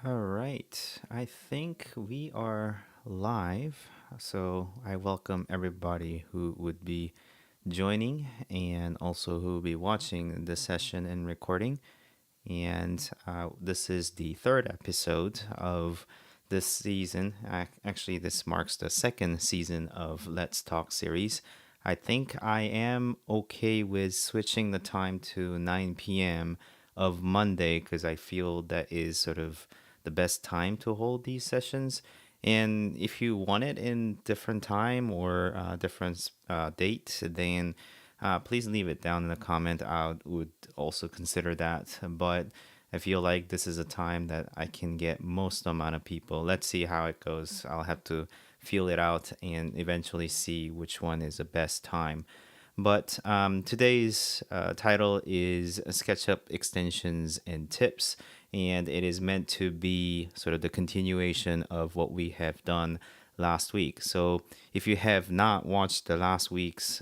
All right, I think we are live. So I welcome everybody who would be joining and also who will be watching this session and recording. And this is the third episode of this season. Actually, this marks the second season of Let's Talk series. I think I am okay with switching the time to 9 p.m. of Monday because I feel that is sort of the best time to hold these sessions. And if you want it in different time or different date, then please leave it down in the comment. I would also consider that. But I feel like this is a time that I can get most amount of people. Let's see how it goes. I'll have to feel it out and eventually see which one is the best time. But today's title is SketchUp Extensions and Tips, and it is meant to be sort of the continuation of what we have done last week. So if you have not watched the last week's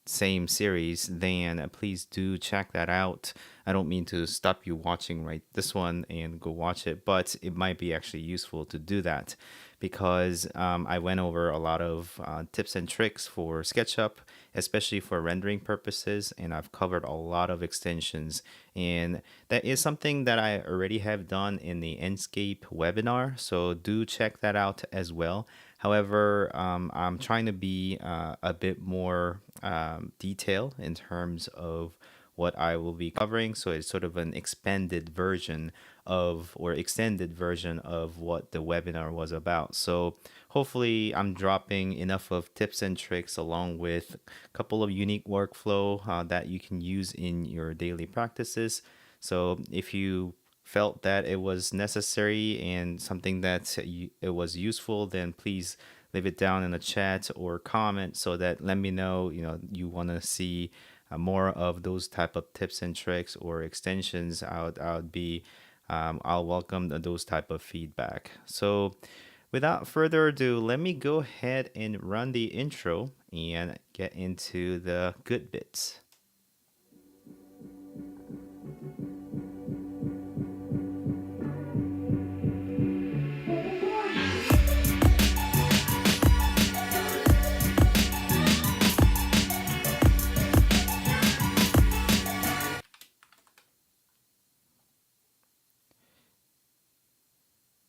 same series, then please do check that out. I don't mean to stop you watching right this one and go watch it, but it might be actually useful to do that because I went over a lot of tips and tricks for SketchUp, especially for rendering purposes, and I've covered a lot of extensions. And that is something that I already have done in the Enscape webinar, so do check that out as well. However, I'm trying to be a bit more detailed in terms of what I will be covering. So it's sort of an expanded version of or extended version of what the webinar was about. So hopefully I'm dropping enough of tips and tricks along with a couple of unique workflow that you can use in your daily practices. So if you felt that it was necessary and something that it was useful, then please leave it down in the chat or comment so that let me know you want to see more of those type of tips and tricks or extensions. I'll welcome those type of feedback. So without further ado, let me go ahead and run the intro and get into the good bits.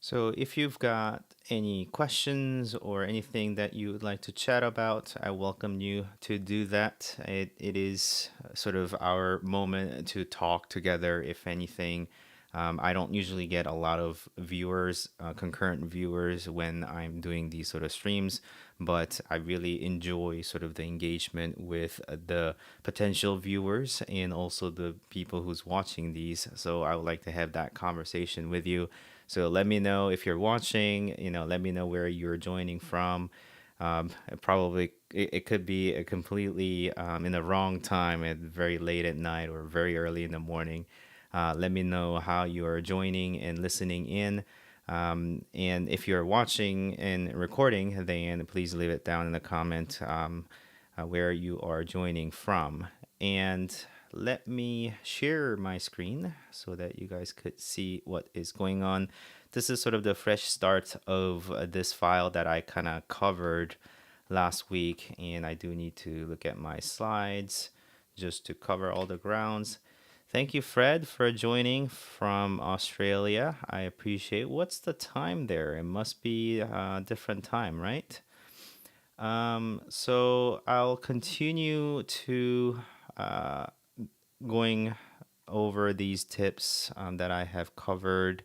So if you've got any questions or anything that you would like to chat about, I welcome you to do that. It is sort of our moment to talk together, if anything. I don't usually get a lot of viewers, concurrent viewers, when I'm doing these sort of streams, but I really enjoy sort of the engagement with the potential viewers and also the people who's watching these. So I would like to have that conversation with you. So let me know if you're watching, let me know where you're joining from. It could be a completely in the wrong time at very late at night or very early in the morning. Let me know how you are joining and listening in. And if you're watching and recording, then please leave it down in the comment where you are joining from. And let me share my screen so that you guys could see what is going on. This is sort of the fresh start of this file that I kind of covered last week, and I do need to look at my slides just to cover all the grounds. Thank you, Fred, for joining from Australia. I appreciate. What's the time there? It must be a different time, right? So I'll continue to going over these tips that I have covered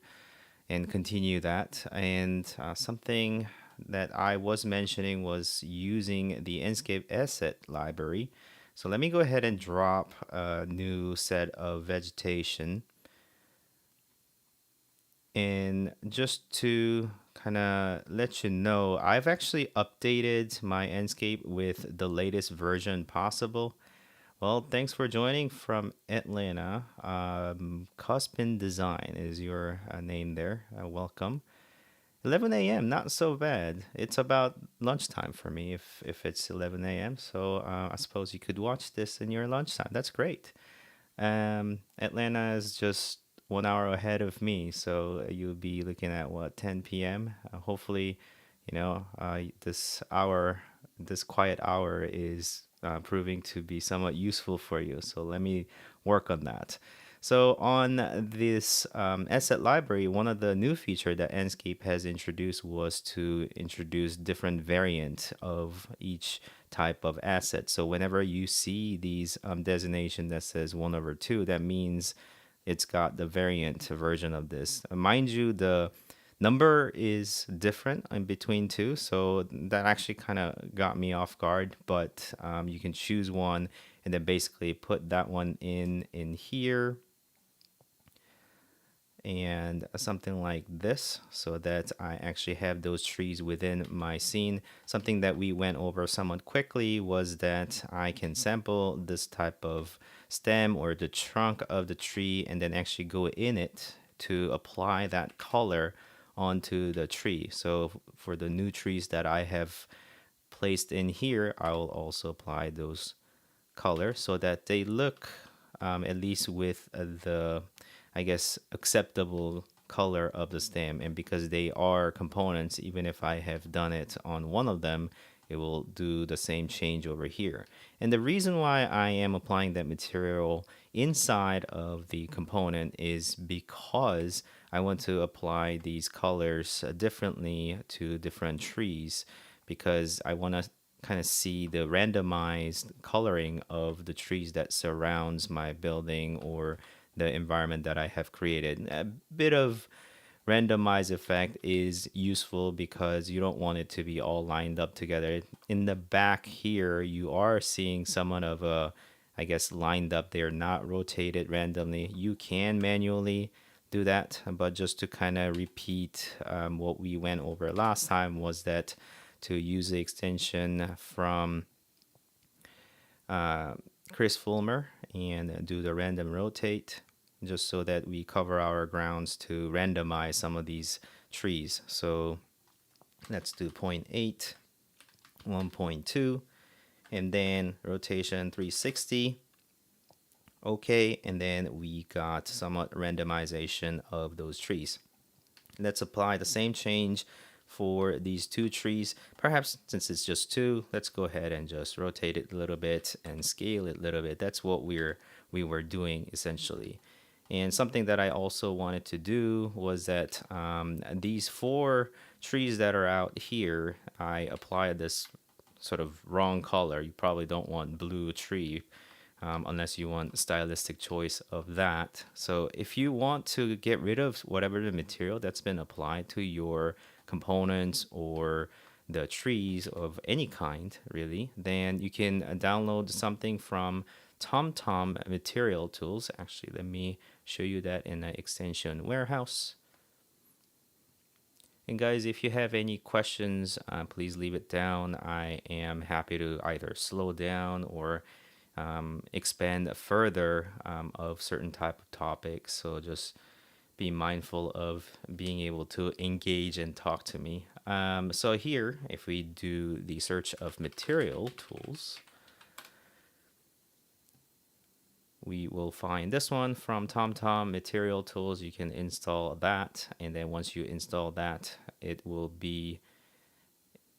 and continue that. And something that I was mentioning was using the Enscape asset library. So let me go ahead and drop a new set of vegetation. And just to kind of let you know, I've actually updated my Enscape with the latest version possible. Well, thanks for joining from Atlanta. Cuspin Design is your name there. Welcome. 11 a.m., not so bad. It's about lunchtime for me if it's 11 a.m. So I suppose you could watch this in your lunchtime. That's great. Atlanta is just 1 hour ahead of me, so you'll be looking at what, 10 p.m. Hopefully, this hour, this quiet hour is proving to be somewhat useful for you. So let me work on that. So on this asset library, one of the new feature that Enscape has introduced was to introduce different variant of each type of asset. So whenever you see these designation that says 1/2, that means it's got the variant version of this. Mind you, the number is different in between two, so that actually kind of got me off guard. But you can choose one and then basically put that one in here and something like this, so that I actually have those trees within my scene. Something that we went over somewhat quickly was that I can sample this type of stem or the trunk of the tree and then actually go in it to apply that color onto the tree. So for the new trees that I have placed in here, I will also apply those color so that they look at least with the, I guess, acceptable color of the stem. And because they are components, even if I have done it on one of them, it will do the same change over here. And the reason why I am applying that material inside of the component is because I want to apply these colors differently to different trees, because I want to kind of see the randomized coloring of the trees that surrounds my building or the environment that I have created. A bit of randomized effect is useful because you don't want it to be all lined up together. In the back here, you are seeing somewhat of a, I guess, lined up. They're not rotated randomly. You can manually do that, but just to kind of repeat what we went over last time was that to use the extension from Chris Fulmer and do the random rotate, just so that we cover our grounds to randomize some of these trees. So let's do 0.8, 1.2, and then rotation 360. Okay, and then we got somewhat randomization of those trees. Let's apply the same change for these two trees. Perhaps since it's just two, let's go ahead and just rotate it a little bit and scale it a little bit. That's what we were doing essentially. And something that I also wanted to do was that these four trees that are out here, I applied this sort of wrong color. You probably don't want blue tree unless you want stylistic choice of that. So if you want to get rid of whatever the material that's been applied to your components or the trees of any kind, really, then you can download something from TomTom Material Tools. Actually, let me show you that in the extension warehouse. And guys, if you have any questions, please leave it down. I am happy to either slow down or expand further of certain type of topics. So just be mindful of being able to engage and talk to me. So here, if we do the search of material tools, we will find this one from TomTom Material Tools. You can install that, and then once you install that, it will be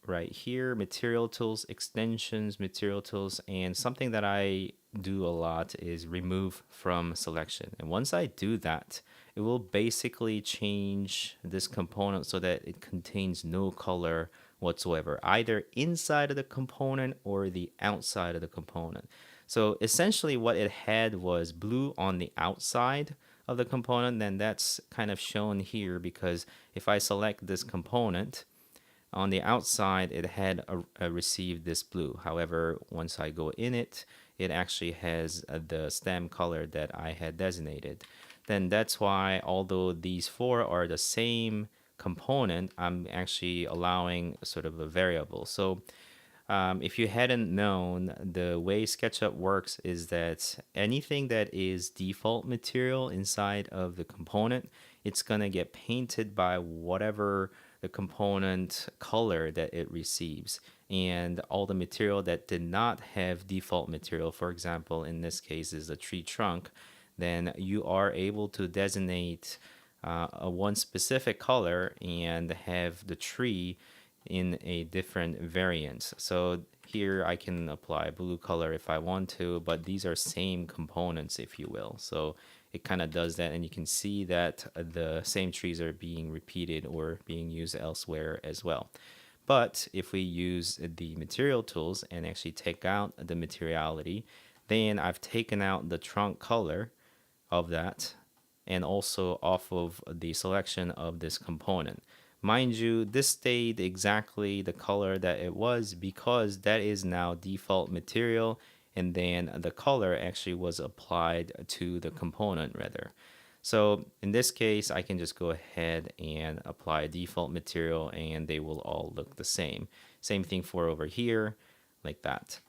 right here, Material Tools, Extensions, Material Tools, and something that I do a lot is remove from selection. And once I do that, it will basically change this component so that it contains no color whatsoever, either inside of the component or the outside of the component. So essentially what it had was blue on the outside of the component, then that's kind of shown here, because if I select this component, on the outside it had received this blue. However, once I go in it, it actually has the stem color that I had designated. Then that's why, although these four are the same component, I'm actually allowing sort of a variable. So if you hadn't known, the way SketchUp works is that anything that is default material inside of the component, it's going to get painted by whatever the component color that it receives. And all the material that did not have default material, for example, in this case is a tree trunk, then you are able to designate a one specific color and have the tree in a different variant. So here I can apply blue color if I want to, but these are same components, if you will. So it kind of does that, and you can see that the same trees are being repeated or being used elsewhere as well. But if we use the material tools and actually take out the materiality, then I've taken out the trunk color of that and also off of the selection of this component. Mind you, this stayed exactly the color that it was because that is now default material, and then the color actually was applied to the component rather. So in this case, I can just go ahead and apply a default material and they will all look the same. Same thing for over here, like that.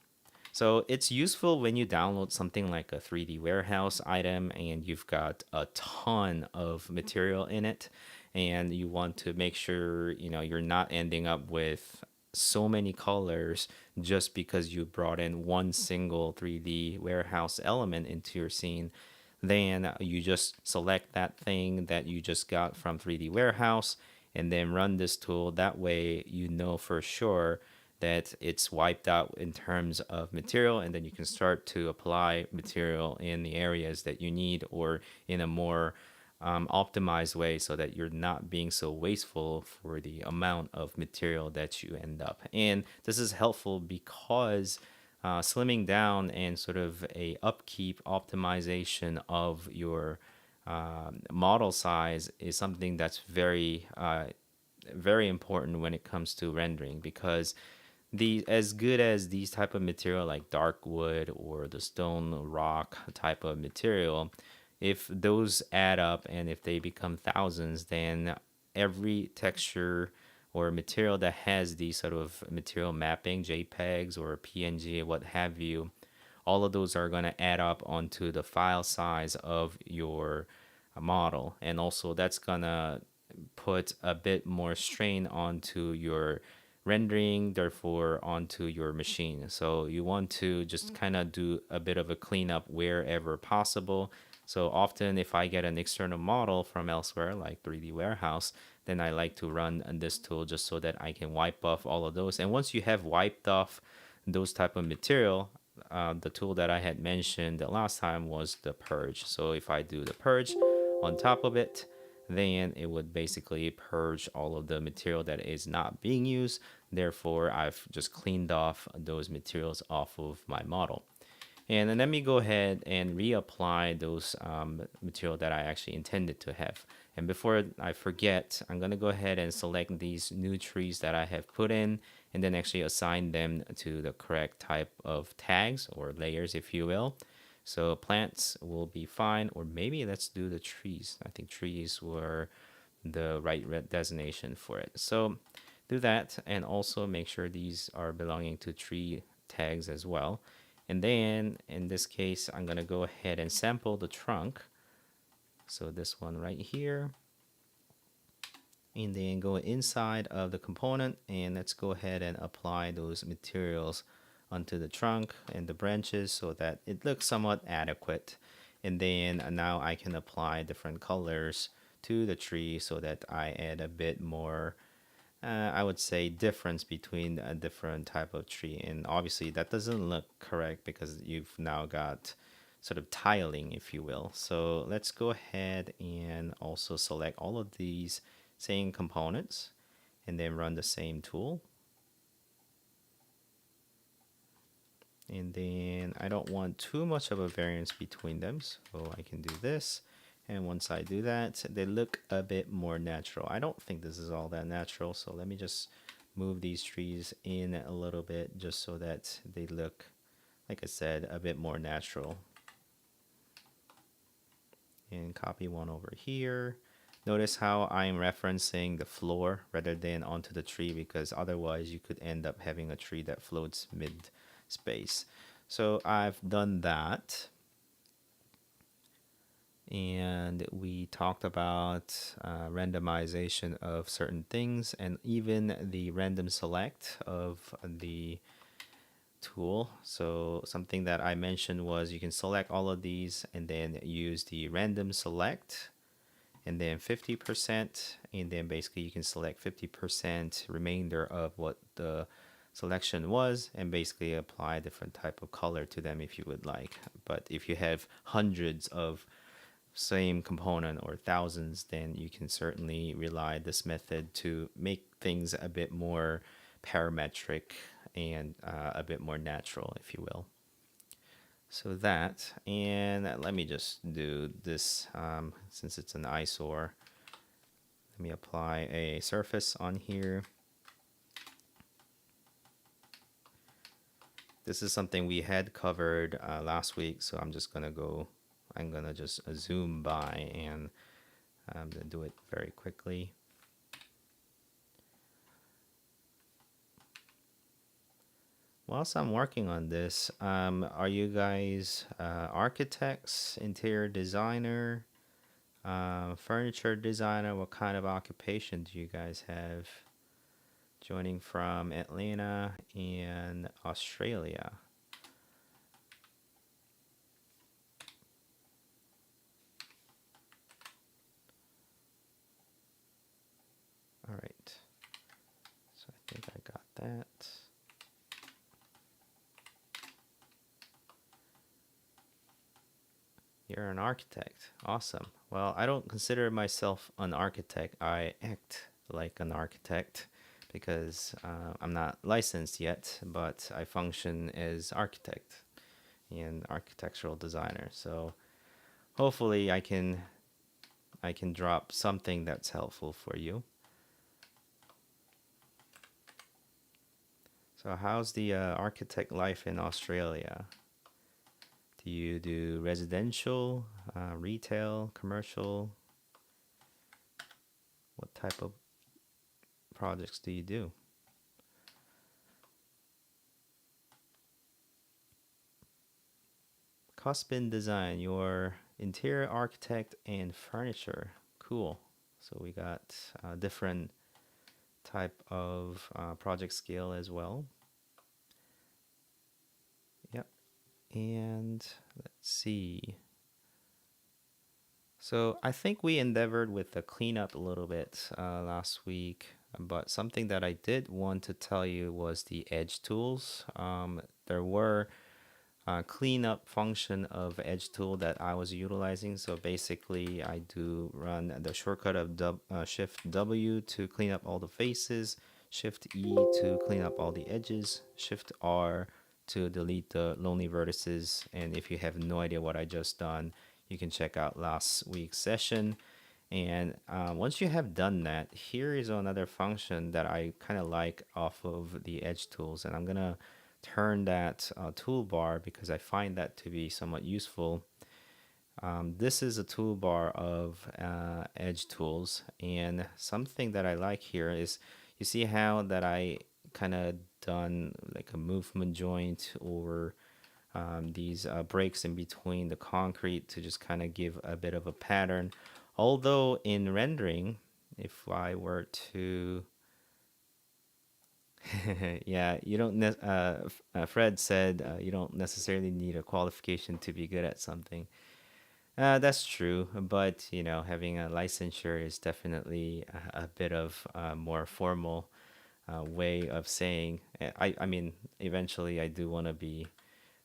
So it's useful when you download something like a 3D warehouse item and you've got a ton of material in it and you want to make sure, you're not ending up with so many colors just because you brought in one single 3D warehouse element into your scene. Then you just select that thing that you just got from 3D warehouse and then run this tool. That way you know for sure that it's wiped out in terms of material, and then you can start to apply material in the areas that you need or in a more optimized way so that you're not being so wasteful for the amount of material that you end up. And this is helpful because slimming down and sort of a upkeep optimization of your model size is something that's very important when it comes to rendering, because as good as these type of material like dark wood or the stone rock type of material, if those add up and if they become thousands, then every texture or material that has these sort of material mapping, JPEGs or PNG, what have you, all of those are going to add up onto the file size of your model. And also that's going to put a bit more strain onto your rendering, therefore onto your machine. So you want to just kind of do a bit of a cleanup wherever possible. So often if I get an external model from elsewhere like 3D warehouse, then I like to run this tool just so that I can wipe off all of those. And once you have wiped off those type of material, the tool that I had mentioned the last time was the purge. So if I do the purge on top of it, then it would basically purge all of the material that is not being used. Therefore, I've just cleaned off those materials off of my model. And then let me go ahead and reapply those material that I actually intended to have. And before I forget, I'm going to go ahead and select these new trees that I have put in and then actually assign them to the correct type of tags or layers, if you will. So plants will be fine, or maybe let's do the trees. I think trees were the right designation for it. So do that, and also make sure these are belonging to tree tags as well. And then in this case, I'm gonna go ahead and sample the trunk. So this one right here. And then go inside of the component and let's go ahead and apply those materials onto the trunk and the branches so that it looks somewhat adequate. And then now I can apply different colors to the tree so that I add a bit more, I would say, difference between a different type of tree. And obviously that doesn't look correct because you've now got sort of tiling, if you will. So let's go ahead and also select all of these same components and then run the same tool. And then I don't want too much of a variance between them, so I can do this. And once I do that, they look a bit more natural. I don't think this is all that natural, so let me just move these trees in a little bit just so that they look, like I said, a bit more natural. And copy one over here. Notice how I'm referencing the floor rather than onto the tree, because otherwise you could end up having a tree that floats mid space. So I've done that. And we talked about randomization of certain things and even the random select of the tool. So something that I mentioned was you can select all of these and then use the random select and then 50%, and then basically you can select 50% remainder of what the selection was and basically apply a different type of color to them if you would like. But if you have hundreds of same component or thousands, then you can certainly rely this method to make things a bit more parametric and a bit more natural, if you will. So that, and let me just do this since it's an eyesore. Let me apply a surface on here. This is something we had covered last week, so I'm gonna just zoom by and do it very quickly. Whilst I'm working on this, are you guys architects, interior designer, furniture designer? What kind of occupation do you guys have? Joining from Atlanta and Australia. All right. So I think I got that. You're an architect. Awesome. Well, I don't consider myself an architect. I act like an architect because I'm not licensed yet, but I function as architect and architectural designer. So hopefully I can drop something that's helpful for you. So how's the architect life in Australia? Do you do residential, retail, commercial? What type of projects do you do? Cuspin Design, your interior architect and furniture. Cool. So we got different type of project scale as well. Yep. And let's see. So I think we endeavored with the cleanup a little bit last week, but something that I did want to tell you was the edge tools. There were cleanup function of edge tool that I was utilizing. So basically, I do run the shortcut of Shift W to clean up all the faces, Shift E to clean up all the edges, Shift R to delete the lonely vertices. And if you have no idea what I just done, you can check out last week's session. And once you have done that, here is another function that I kind of like off of the edge tools. And I'm going to turn that toolbar because I find that to be somewhat useful. This is a toolbar of edge tools. And something that I like here is you see how that I kind of done like a movement joint or these breaks in between the concrete to just kind of give a bit of a pattern. Although in rendering, if I were to, yeah, you don't. Fred said you don't necessarily need a qualification to be good at something. That's true, but having a licensure is definitely a bit of a more formal way of saying. I mean, eventually, I do want to be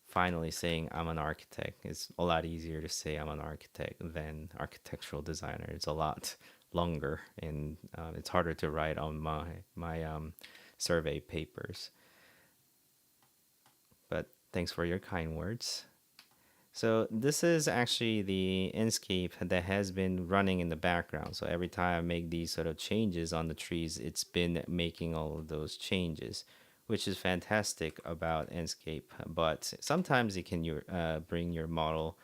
finally saying I'm an architect. It's a lot easier to say I'm an architect than architectural designer. It's a lot longer, and it's harder to write on my survey papers. But thanks for your kind words. So this is actually the Enscape that has been running in the background. So every time I make these sort of changes on the trees, it's been making all of those changes, which is fantastic about Enscape. But sometimes it can bring your model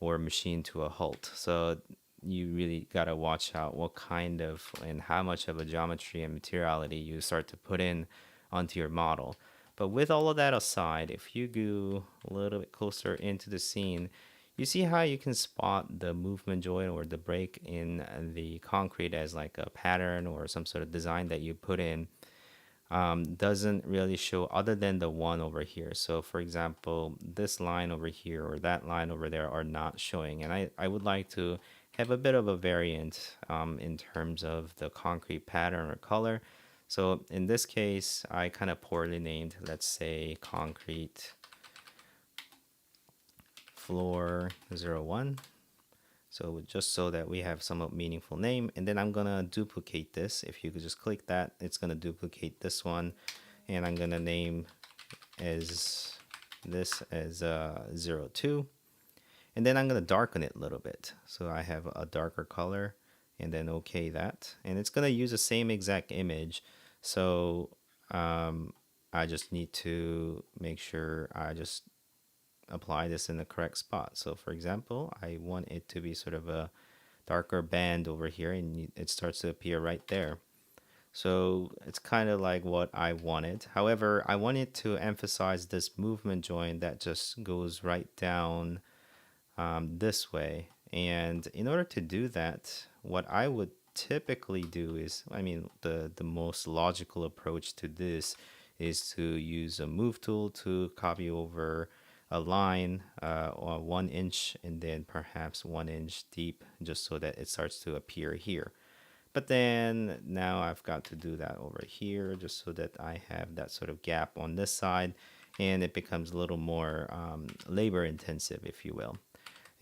or machine to a halt. So you really got to watch out what kind of and how much of a geometry and materiality you start to put in onto your model. But with all of that aside, if you go a little bit closer into the scene, you see how you can spot the movement joint or the break in the concrete as like a pattern or some sort of design that you put in. doesn't really show other than the one over here. So for example, this line over here or that line over there are not showing. And I would like to have a bit of a variant in terms of the concrete pattern or color. So in this case, I kind of poorly named, let's say concrete floor 01. So just so that we have somewhat meaningful name, and then I'm gonna duplicate this. If you could just click that, it's gonna duplicate this one, and I'm gonna name as this as 02, and then I'm gonna darken it a little bit. So I have a darker color, and then okay that, and it's gonna use the same exact image. So I just need to make sure I just apply this in the correct spot. So for example, I want it to be sort of a darker band over here, and it starts to appear right there. So it's kind of like what I wanted. However, I wanted to emphasize this movement joint that just goes right down this way. And in order to do that, what I would typically do is, I mean, the most logical approach to this is to use a move tool to copy over a line or 1 inch and then perhaps 1 inch deep, just so that it starts to appear here. But then now I've got to do that over here just so that I have that sort of gap on this side, and it becomes a little more labor intensive, if you will.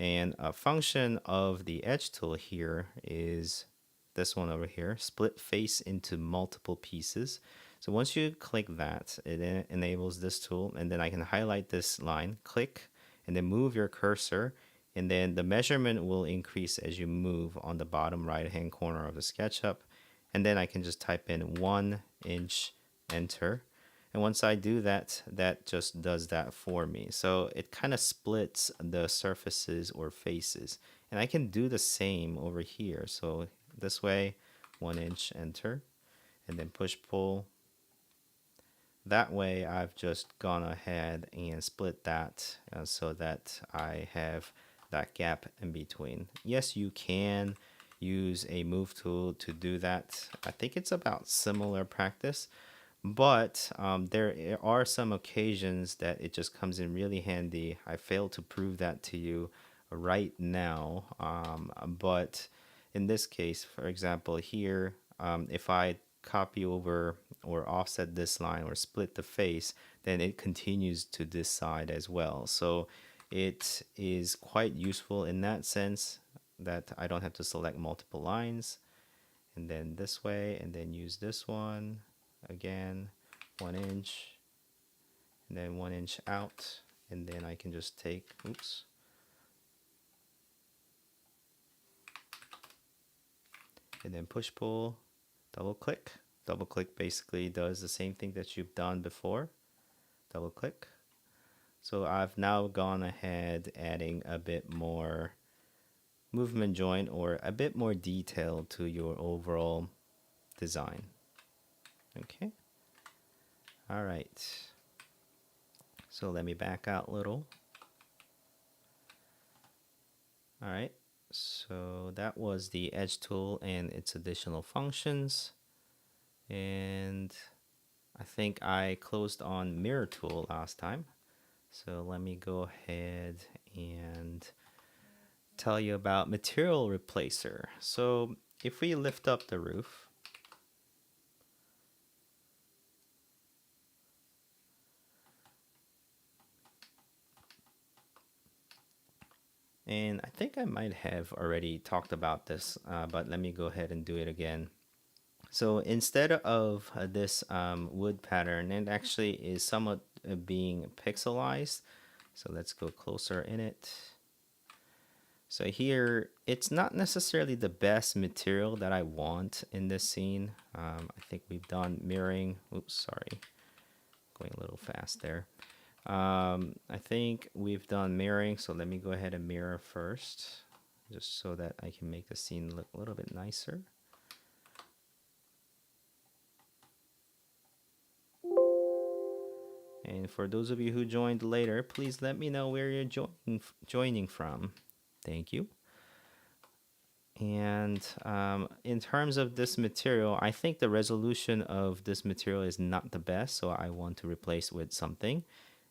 And a function of the edge tool here is this one over here, split face into multiple pieces. So once you click that, it enables this tool, and then I can highlight this line, click, and then move your cursor, and then the measurement will increase as you move on the bottom right hand corner of the SketchUp. And then I can just type in 1 inch, enter. And once I do that, that just does that for me. So it kind of splits the surfaces or faces. And I can do the same over here. So this way, 1 inch, enter, and then push pull. That way I've just gone ahead and split that so that I have that gap in between. Yes, you can use a move tool to do that. I think it's about similar practice, but there are some occasions that it just comes in really handy. I failed to prove that to you right now, but in this case, for example, here, if I copy over or offset this line or split the face, then it continues to this side as well. So it is quite useful in that sense that I don't have to select multiple lines, and then this way, and then use this one again, 1 inch, and then 1 inch out, and then I can just take, oops, and then push pull, double click. Double click basically does the same thing that you've done before. Double click. So I've now gone ahead adding a bit more movement joint or a bit more detail to your overall design. Okay. All right. So let me back out a little. All right. So that was the edge tool and its additional functions. And I think I closed on mirror tool last time. So let me go ahead and tell you about material replacer. So if we lift up the roof, and I think I might have already talked about this, but let me go ahead and do it again. So instead of this wood pattern, it actually is somewhat being pixelized. So let's go closer in it. So here, it's not necessarily the best material that I want in this scene. I think we've done mirroring. Oops, sorry. Going a little fast there. I think we've done mirroring, so let me go ahead and mirror first, just so that I can make the scene look a little bit nicer. And for those of you who joined later, please let me know where you're joining from. Thank you. And in terms of this material, I think the resolution of this material is not the best, so I want to replace with something.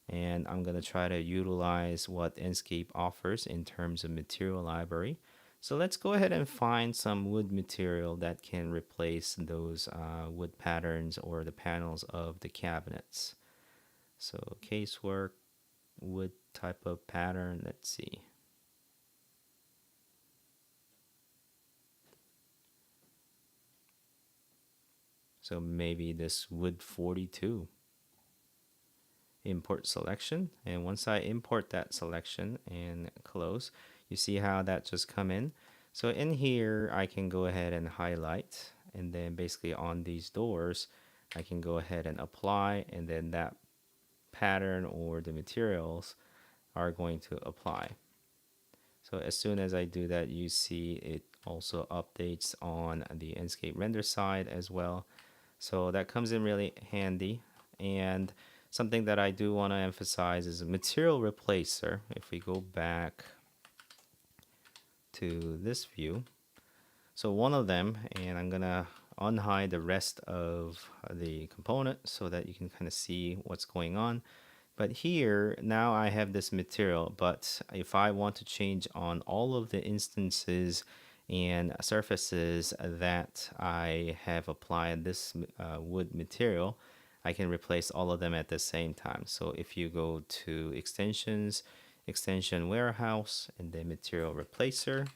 And I'm going to try to utilize what Enscape offers in terms of material library. So let's go ahead and find some wood material that can replace those wood patterns or the panels of the cabinets. So casework, wood type of pattern, let's see. So maybe this wood 42. Import selection, and once I import that selection and close, you see how that just come in. So in here I can go ahead and highlight, and then basically on these doors I can go ahead and apply, and then that pattern or the materials are going to apply. So as soon as I do that, you see it also updates on the Enscape render side as well. So that comes in really handy. And something that I do want to emphasize is a material replacer. If we go back to this view, so one of them, and I'm gonna unhide the rest of the component so that you can kind of see what's going on. But here, now I have this material, but if I want to change on all of the instances and surfaces that I have applied this wood material, I can replace all of them at the same time. So if you go to extensions, extension warehouse, and then material replacer,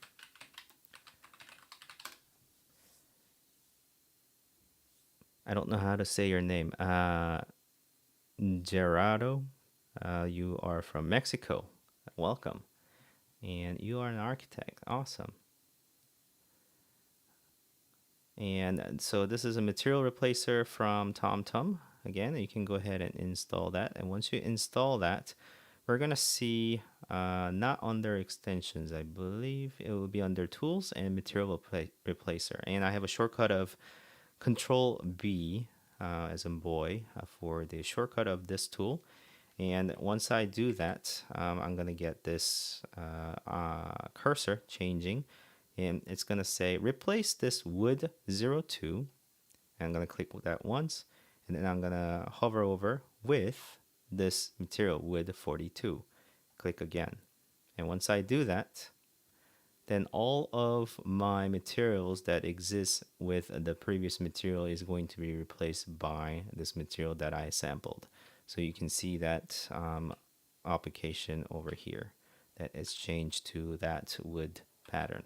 I don't know how to say your name. Gerardo, you are from Mexico. Welcome. And you are an architect. Awesome. And so this is a material replacer from TomTom. Again, you can go ahead and install that. And once you install that, we're going to see not under extensions, I believe it will be under tools and material replacer. And I have a shortcut of Control B as in boy for the shortcut of this tool. And once I do that, I'm going to get this cursor changing, and it's going to say replace this wood 02. And I'm going to click that once, and then I'm going to hover over with this material wood 42. Click again. And once I do that, then all of my materials that exist with the previous material is going to be replaced by this material that I sampled. So you can see that application over here that is changed to that wood pattern.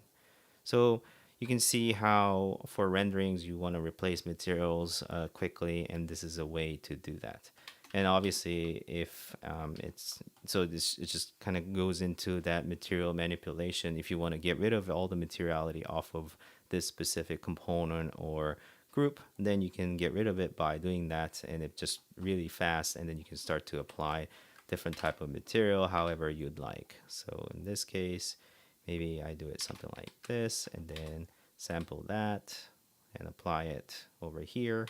So you can see how for renderings you want to replace materials quickly, and this is a way to do that. And obviously, if it's so, this it just kind of goes into that material manipulation. If you want to get rid of all the materiality off of this specific component or group, then you can get rid of it by doing that, and it just really fast. And then you can start to apply different type of material however you'd like. So in this case, maybe I do it something like this, and then sample that and apply it over here.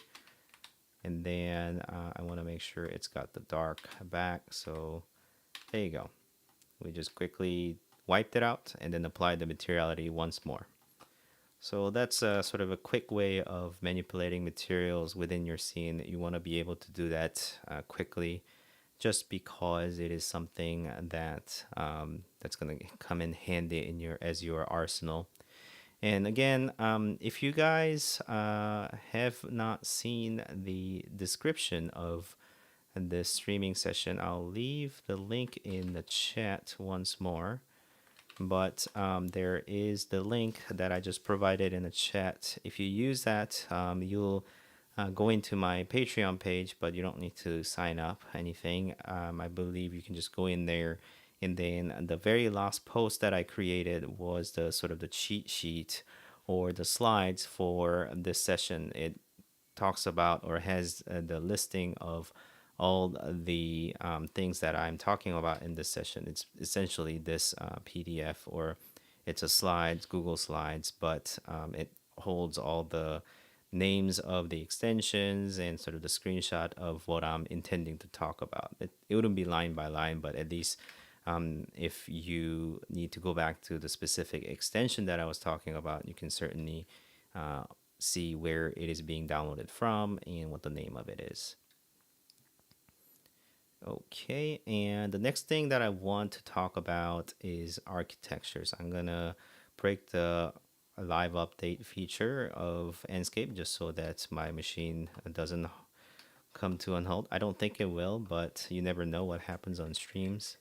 And then I want to make sure it's got the dark back. So there you go. We just quickly wiped it out and then applied the materiality once more. So that's sort of a quick way of manipulating materials within your scene. You want to be able to do that quickly, just because it is something that that's going to come in handy in your arsenal. And again, if you guys have not seen the description of this streaming session, I'll leave the link in the chat once more. But there is the link that I just provided in the chat. If you use that, you'll go into my Patreon page, but you don't need to sign up anything. I believe you can just go in there. And then the very last post that I created was the sort of the cheat sheet or the slides for this session. It talks about or has the listing of all the things that I'm talking about in this session. It's essentially this PDF, or it's a slides, Google Slides, but it holds all the names of the extensions and sort of the screenshot of what I'm intending to talk about. It wouldn't be line by line, but at least If you need to go back to the specific extension that I was talking about, you can certainly uh, see where it is being downloaded from and what the name of it is. Okay, and the next thing that I want to talk about is architectures. I'm gonna break the live update feature of Enscape just so that my machine doesn't come to an halt. I don't think it will, but you never know what happens on streams.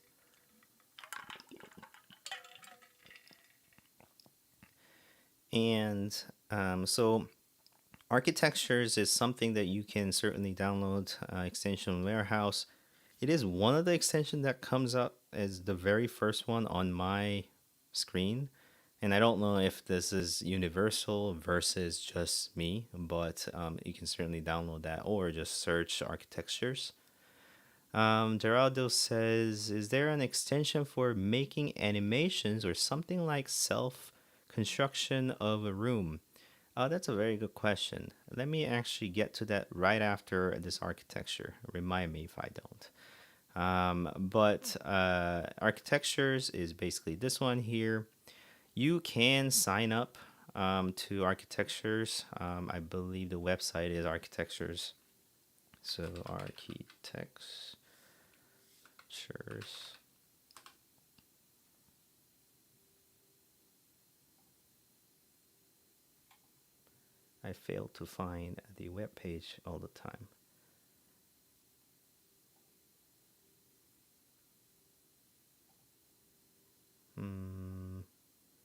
And so architectures is something that you can certainly download extension warehouse. It is one of the extensions that comes up as the very first one on my screen. And I don't know if this is universal versus just me, but you can certainly download that or just search architectures. Geraldo says, is there an extension for making animations or something like self construction of a room? Oh, that's a very good question. Let me actually get to that right after this architecture. Remind me if I don't. But architectures is basically this one here. You can sign up to architectures. I believe the website is architectures. So architectures. I fail to find the web page all the time.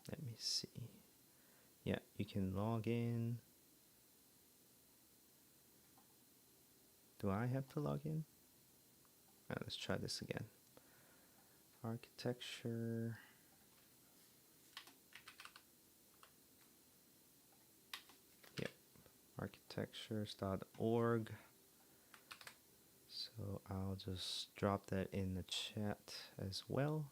Let me see. Yeah, you can log in. Do I have to log in? Let's try this again. Architecture. Yep, architectures.org. So I'll just drop that in the chat as well.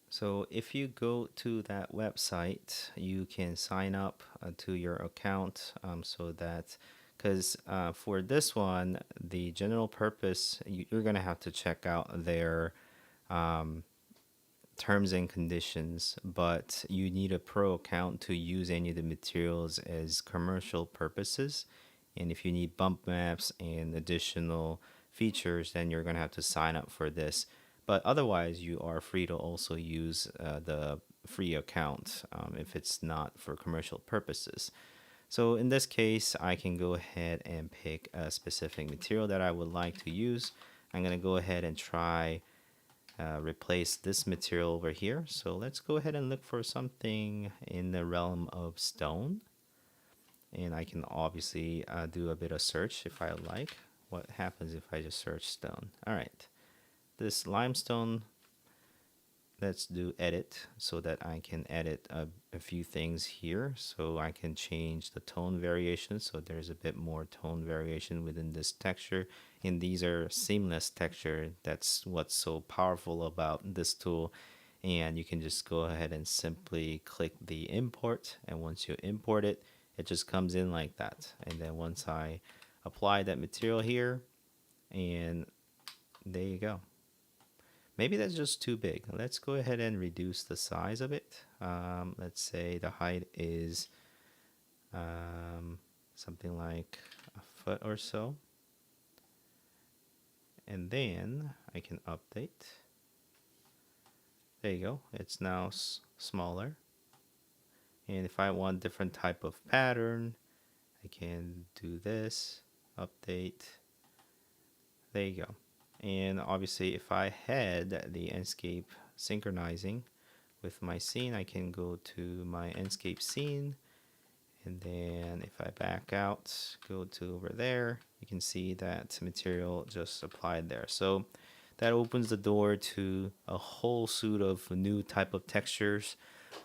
So if you go to that website, you can sign up to your account so that, because for this one, the general purpose, you're going to have to check out their terms and conditions, but you need a pro account to use any of the materials as commercial purposes. And if you need bump maps and additional features, then you're going to have to sign up for this. But otherwise, you are free to also use the free account if it's not for commercial purposes. So in this case, I can go ahead and pick a specific material that I would like to use. I'm going to go ahead and try replace this material over here. So let's go ahead and look for something in the realm of stone. And I can obviously do a bit of search if I like. What happens if I just search stone? All right. This limestone, let's do edit so that I can edit a few things here. So I can change the tone variation. So there's a bit more tone variation within this texture. And these are seamless texture. That's what's so powerful about this tool. And you can just go ahead and simply click the import. And once you import it, it just comes in like that. And then once I apply that material here, and there you go. Maybe that's just too big. Let's go ahead and reduce the size of it. Let's say the height is something like a foot or so. And then I can update. There you go. It's now smaller. And if I want different type of pattern, I can do this, update. There you go. And obviously, if I had the Enscape synchronizing with my scene, I can go to my Enscape scene. And then if I back out, go to over there, you can see that material just applied there. So that opens the door to a whole suite of new type of textures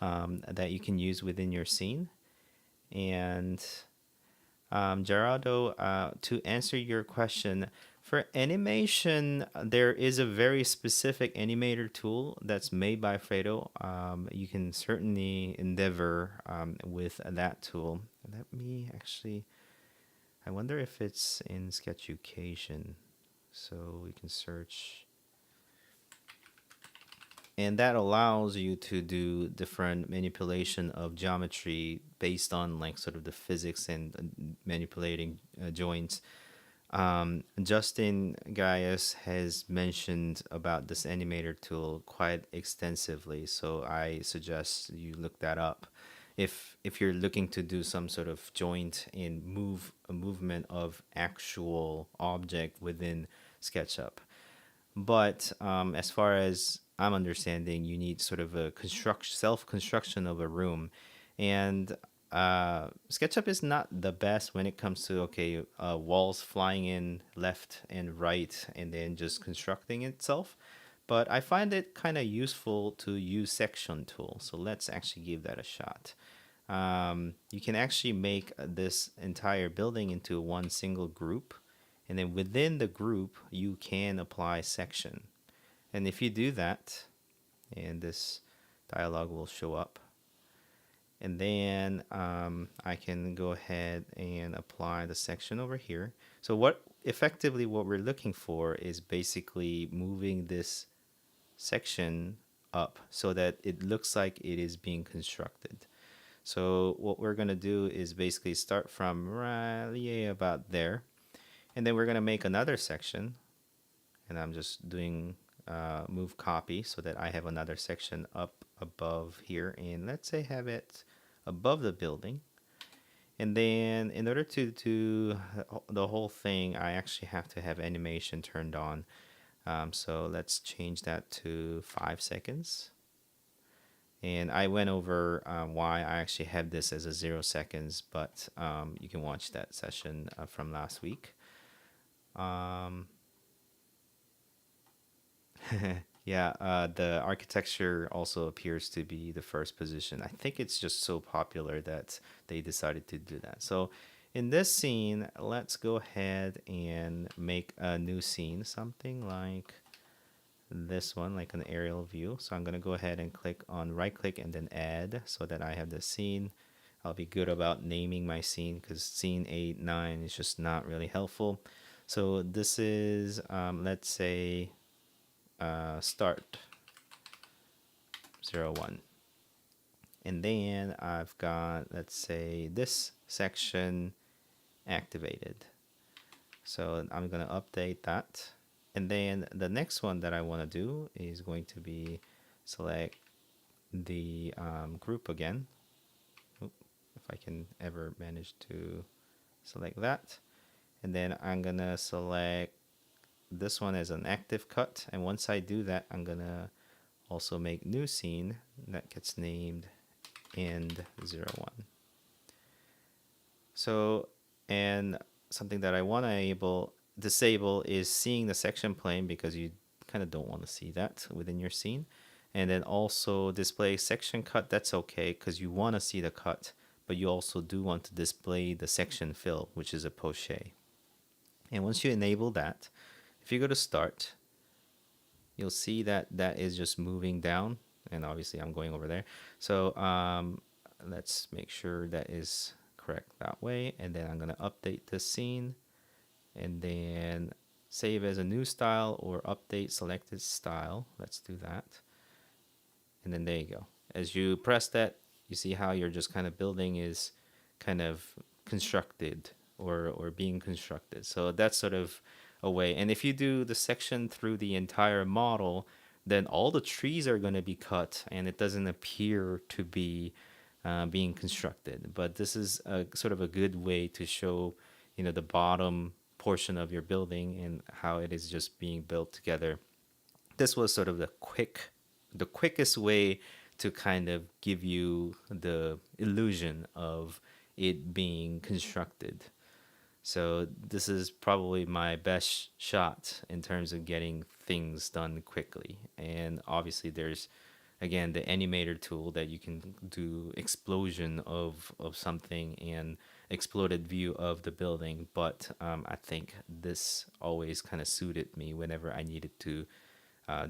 that you can use within your scene. And Gerardo, to answer your question, for animation, there is a very specific animator tool that's made by Fredo. You can certainly endeavor with that tool. Let me actually, I wonder if it's in Sketchucation. So we can search And that allows you to do different manipulation of geometry based on like sort of the physics and manipulating joints. Justin Gaius has mentioned about this animator tool quite extensively, so I suggest you look that up. If you're looking to do some sort of joint and move a movement of actual object within SketchUp. But as far as I'm understanding, you need sort of a self construction of a room, and SketchUp is not the best when it comes to okay walls flying in left and right and then just constructing itself. But I find it kind of useful to use section tool. So let's actually give that a shot. You can actually make this entire building into one single group, and then within the group you can apply section. And if you do that, and this dialog will show up, and then I can go ahead and apply the section over here. So what we're looking for is basically moving this section up so that it looks like it is being constructed. So what we're going to do is basically start from right about there, and then we're going to make another section, and I'm just doing move copy so that I have another section up above here, and let's say have it above the building. And then in order to do the whole thing, I actually have to have animation turned on. So let's change that to 5 seconds. And I went over why I actually have this as a 0 seconds, but you can watch that session from last week. Yeah, the architecture also appears to be the first position. I think it's just so popular that they decided to do that. So in this scene, let's go ahead and make a new scene, something like this one, like an aerial view. So I'm going to go ahead and click on right click and then add so that I have the scene. I'll be good about naming my scene because scene 8, 9 is just not really helpful. So this is, let's say, start 0, 1. And then I've got, let's say, this section activated. So I'm going to update that. And then the next one that I want to do is going to be select the group again. If I can ever manage to select that. And then I'm going to select this one as an active cut. And once I do that, I'm going to also make new scene that gets named end 0, 1. So, and something that I want to disable is seeing the section plane because you kind of don't want to see that within your scene. And then also display section cut, that's okay because you want to see the cut, but you also do want to display the section fill, which is a poche. And once you enable that, if you go to start, you'll see that that is just moving down, and obviously I'm going over there. So let's make sure that is correct that way, and then I'm going to update this scene and then save as a new style or update selected style. Let's do that. And then there you go. As you press that, you see how you're just kind of building is kind of constructed or being constructed. So that's sort of a way. And if you do the section through the entire model, then all the trees are going to be cut and it doesn't appear to be being constructed. But this is a sort of a good way to show, the bottom portion of your building and how it is just being built together. This was sort of the quickest way to kind of give you the illusion of it being constructed. So this is probably my best shot in terms of getting things done quickly. And obviously there's, again, the animator tool that you can do explosion of something and exploded view of the building. But I think this always kind of suited me whenever I needed to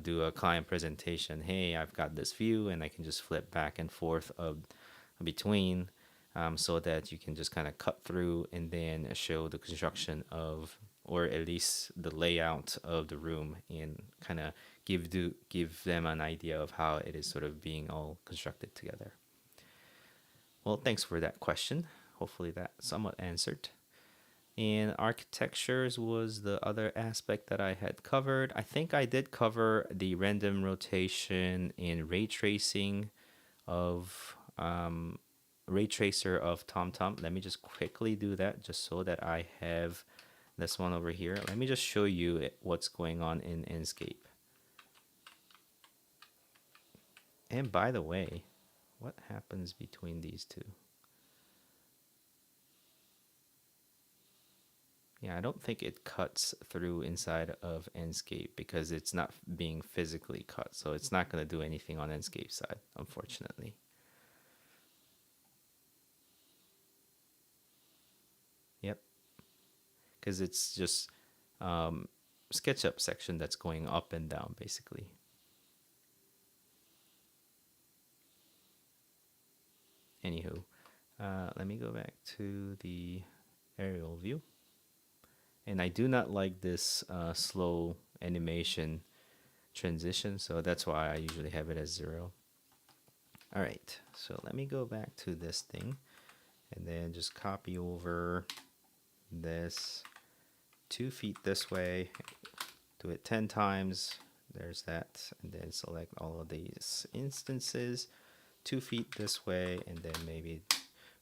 do a client presentation. Hey, I've got this view and I can just flip back and forth between so that you can just kind of cut through and then show the construction of or at least the layout of the room, and kind of give them an idea of how it is sort of being all constructed together. Well, thanks for that question. Hopefully that somewhat answered. And architectures was the other aspect that I had covered. I think I did cover the random rotation and ray tracing of ray tracer of TomTom. Let me just quickly do that just so that I have this one over here. Let me just show you what's going on in Enscape. And by the way, what happens between these two? Yeah, I don't think it cuts through inside of Enscape because it's not being physically cut. So it's not going to do anything on Enscape side, unfortunately. Yep, because it's just SketchUp section that's going up and down basically. Anywho, let me go back to the aerial view. And I do not like this slow animation transition, so that's why I usually have it as 0. All right, so let me go back to this thing and then just copy over this 2 feet this way, do it 10 times. There's that, and then select all of these instances, 2 feet this way, and then maybe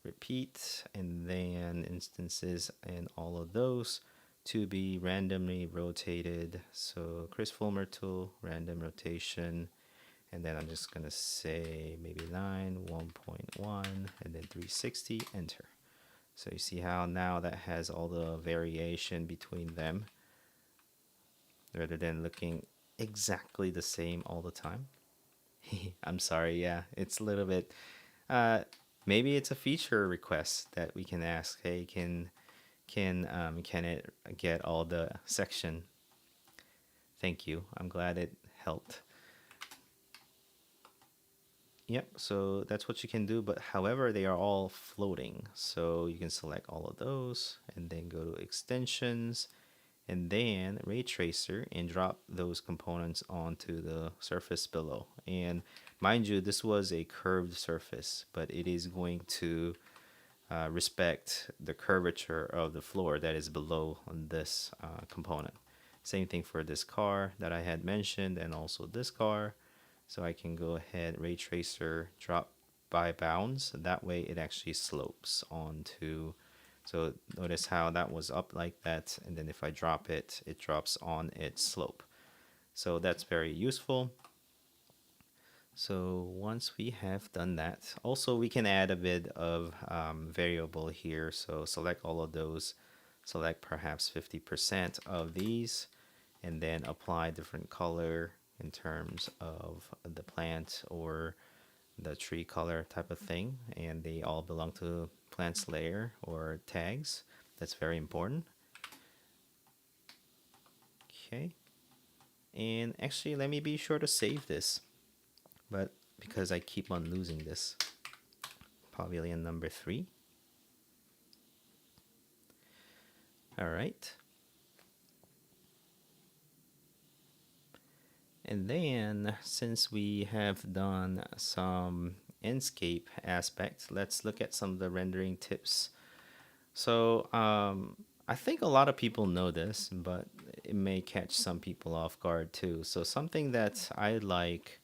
repeat, and then instances and all of those to be randomly rotated. So Chris Fulmer tool, random rotation, and then I'm just gonna say maybe 9, 1.1, and then 360, enter. So you see how now that has all the variation between them rather than looking exactly the same all the time. I'm sorry, yeah, it's a little bit, maybe it's a feature request that we can ask. Hey, can it get all the section? Thank you. I'm glad it helped. Yep, so that's what you can do, but however, they are all floating. So you can select all of those and then go to extensions and then ray tracer and drop those components onto the surface below. And mind you, this was a curved surface, but it is going to respect the curvature of the floor that is below on this component. Same thing for this car that I had mentioned, and also this car. So I can go ahead, ray tracer, drop by bounds. That way it actually slopes onto. So notice how that was up like that, and then if I drop it, it drops on its slope. So that's very useful. So once we have done that, also we can add a bit of variable here. So select all of those, select perhaps 50% of these, and then apply different color in terms of the plant or the tree color type of thing. And they all belong to plants layer or tags. That's very important. Okay. And actually, let me be sure to save this. But because I keep on losing this. Pavilion number 3. All right. And then, since we have done some Enscape aspects, let's look at some of the rendering tips. So, I think a lot of people know this, but it may catch some people off guard too. So, something that I like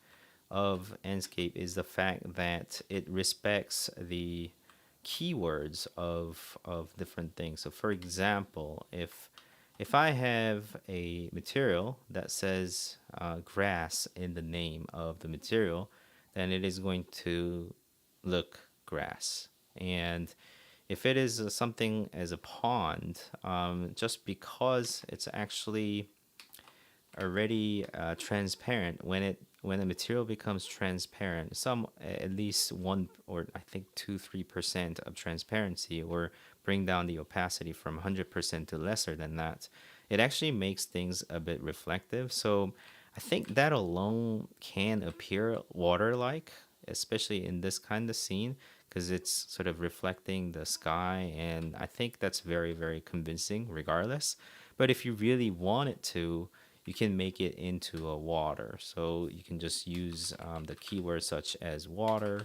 of Enscape is the fact that it respects the keywords of different things. So for example, if I have a material that says grass in the name of the material, then it is going to look grass. And if it is something as a pond, just because it's actually already transparent, when a material becomes transparent, some at least 1 or I think 2-3% of transparency, or bring down the opacity from 100% to lesser than that, it actually makes things a bit reflective. So I think that alone can appear water-like, especially in this kind of scene, because it's sort of reflecting the sky, and I think that's very, very convincing regardless. But if you really want it to, you can make it into a water. So you can just use the keywords such as water,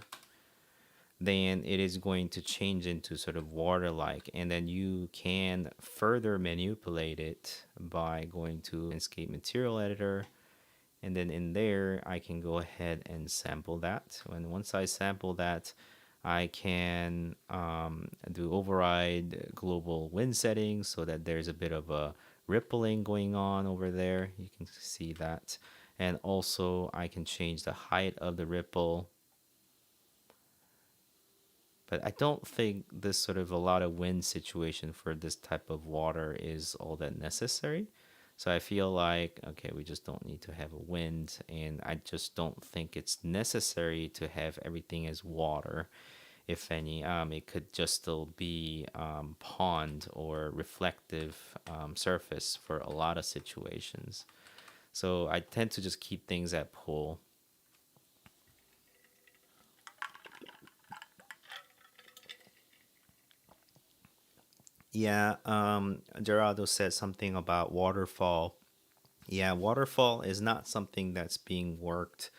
then it is going to change into sort of water-like, and then you can further manipulate it by going to Enscape Material Editor, and then in there I can go ahead and sample that. And once I sample that, I can do override global wind settings so that there's a bit of a rippling going on over there. You can see that. And also I can change the height of the ripple, but I don't think this sort of a lot of wind situation for this type of water is all that necessary. So I feel like, okay, we just don't need to have a wind, and I just don't think it's necessary to have everything as water, if any. It could just still be pond or reflective surface for a lot of situations. So I tend to just keep things at pool. Yeah, Gerardo said something about waterfall. Yeah, waterfall is not something that's being worked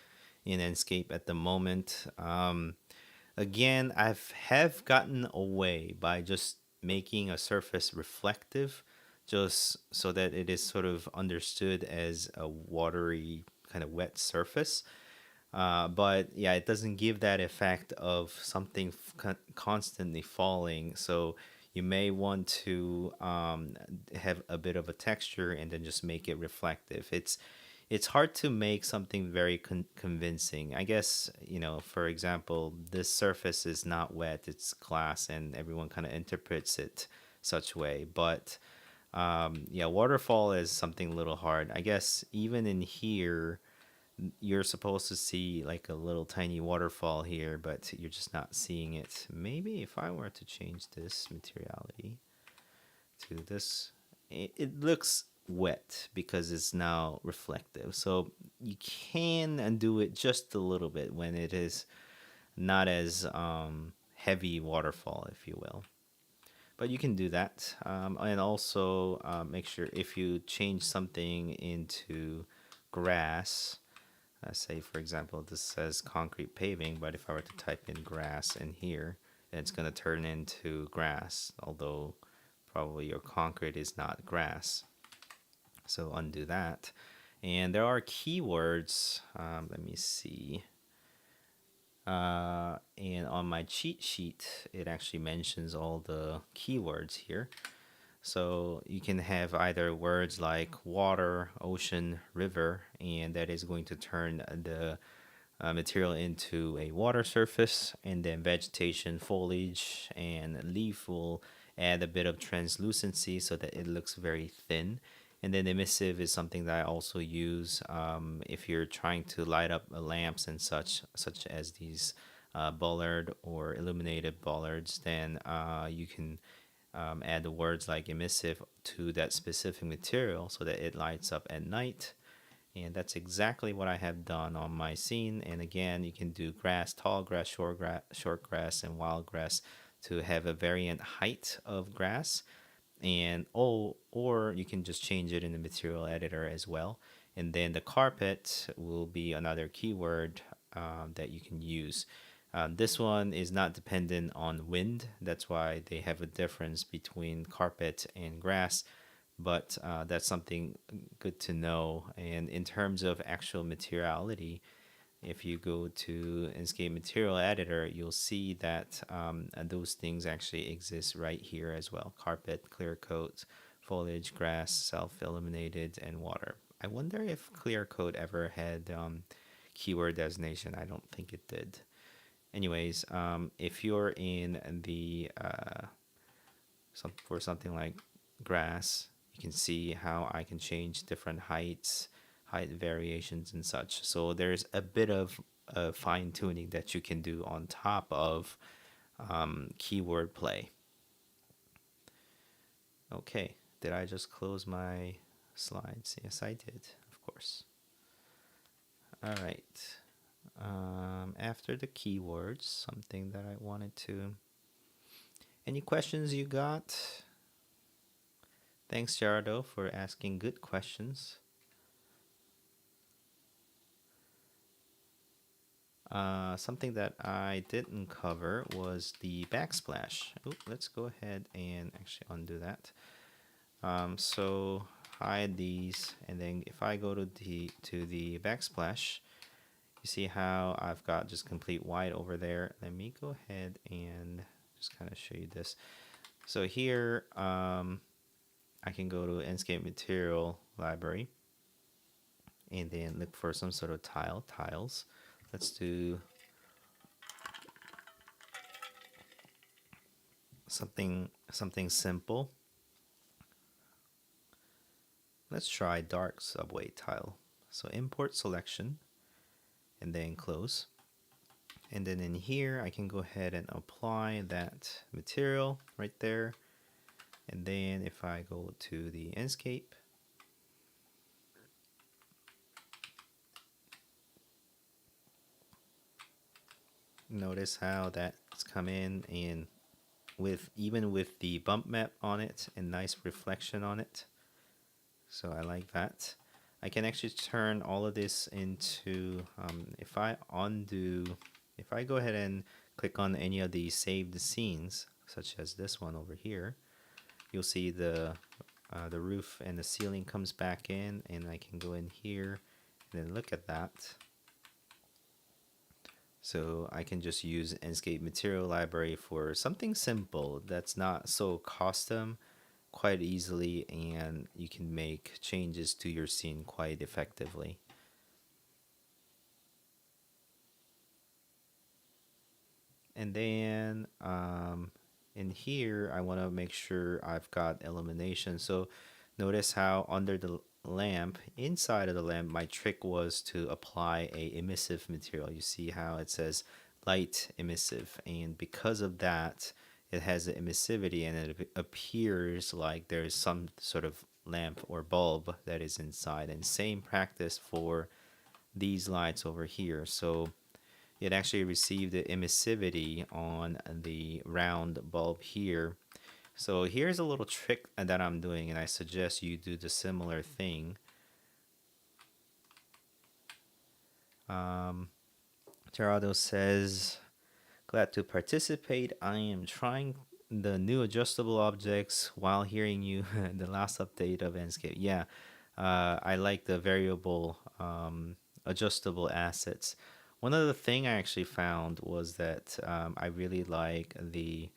in Enscape at the moment. Again, I've have gotten away by just making a surface reflective, just so that it is sort of understood as a watery kind of wet surface. But yeah, it doesn't give that effect of something constantly falling. So you may want to have a bit of a texture and then just make it reflective. It's hard to make something very convincing. I guess, for example, this surface is not wet, it's glass, and everyone kind of interprets it such way. But yeah, waterfall is something a little hard. I guess even in here, you're supposed to see like a little tiny waterfall here, but you're just not seeing it. Maybe if I were to change this materiality to this, it looks wet because it's now reflective. So you can undo it just a little bit when it is not as heavy waterfall, if you will. But you can do that. And also make sure if you change something into grass, say, for example, this says concrete paving, but if I were to type in grass in here, then it's going to turn into grass, although probably your concrete is not grass. So undo that. And there are keywords. Let me see. And on my cheat sheet, it actually mentions all the keywords here. So you can have either words like water, ocean, river, and that is going to turn the material into a water surface, and then vegetation, foliage, and leaf will add a bit of translucency so that it looks very thin. And then emissive is something that I also use if you're trying to light up lamps and such as these bollard or illuminated bollards. Then you can add the words like emissive to that specific material so that it lights up at night. And that's exactly what I have done on my scene. And again, you can do grass, tall grass, short grass, and wild grass to have a variant height of grass. And or you can just change it in the material editor as well. And then the carpet will be another keyword that you can use. This one is not dependent on wind. That's why they have a difference between carpet and grass, but that's something good to know. And in terms of actual materiality, if you go to Enscape Material Editor, you'll see that those things actually exist right here as well: carpet, clear coat, foliage, grass, self-illuminated, and water. I wonder if clear coat ever had keyword designation. I don't think it did. Anyways, if you're in the for something like grass, you can see how I can change different heights, height variations, and such. So there's a bit of fine tuning that you can do on top of keyword play. Okay, did I just close my slides? Yes, I did, of course. All right. After the keywords, something that I wanted to. Any questions you got Thanks, Gerardo, for asking good questions. Something that I didn't cover was the backsplash. Oh, let's go ahead and actually undo that. So hide these, and then if I go to the backsplash, you see how I've got just complete white over there. Let me go ahead and just kind of show you this. So here, I can go to Enscape Material Library and then look for some sort of tiles. Let's do something simple. Let's try dark subway tile. So import selection and then close. And then in here, I can go ahead and apply that material right there. And then if I go to the Enscape, notice how that's come in and even with the bump map on it and nice reflection on it. So I like that. I can actually turn all of this into, if I go ahead and click on any of the saved scenes, such as this one over here, you'll see the roof and the ceiling comes back in, and I can go in here and then look at that. So I can just use Enscape Material Library for something simple that's not so custom quite easily, and you can make changes to your scene quite effectively. And then in here, I want to make sure I've got illumination. So notice how under the lamp, inside of the lamp, my trick was to apply a emissive material. You see how it says light emissive, and because of that, it has the emissivity and it appears like there's some sort of lamp or bulb that is inside. And same practice for these lights over here. So it actually received the emissivity on the round bulb here. So here's a little trick that I'm doing, and I suggest you do the similar thing. Gerardo says, glad to participate. I am trying the new adjustable objects while hearing you the last update of Enscape. Yeah, I like the variable adjustable assets. One other thing I actually found was that I really like the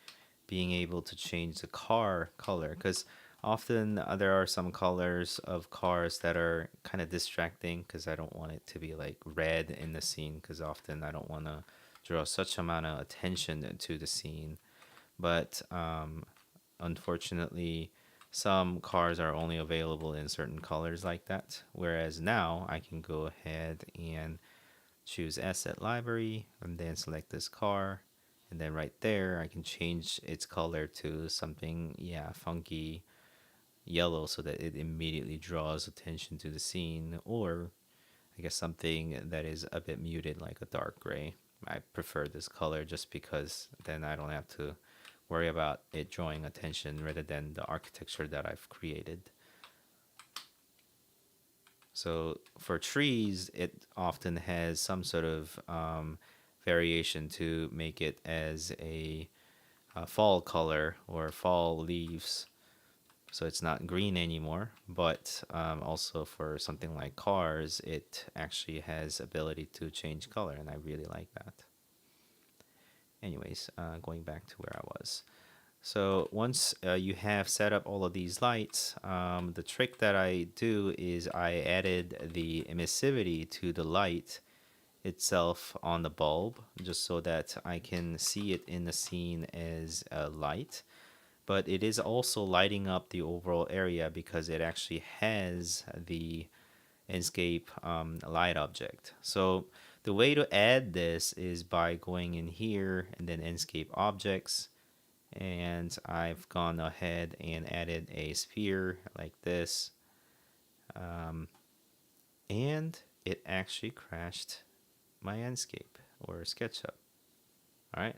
being able to change the car color, because often there are some colors of cars that are kind of distracting because I don't want it to be like red in the scene, because often I don't want to draw such amount of attention to the scene. But unfortunately, some cars are only available in certain colors like that, whereas now I can go ahead and choose asset library and then select this car, and then right there I can change its color to something, yeah, funky yellow, so that it immediately draws attention to the scene, or I guess something that is a bit muted like a dark gray. I prefer this color just because then I don't have to worry about it drawing attention rather than the architecture that I've created. So for trees, it often has some sort of variation to make it as a fall color or fall leaves. So it's not green anymore. But also for something like cars, it actually has ability to change color, and I really like that. Anyways, going back to where I was. So once you have set up all of these lights, the trick that I do is I added the emissivity to the light itself on the bulb, just so that I can see it in the scene as a light. But it is also lighting up the overall area because it actually has the Enscape light object. So the way to add this is by going in here and then Enscape objects, and I've gone ahead and added a sphere like this, and it actually crashed my Enscape or SketchUp. All right,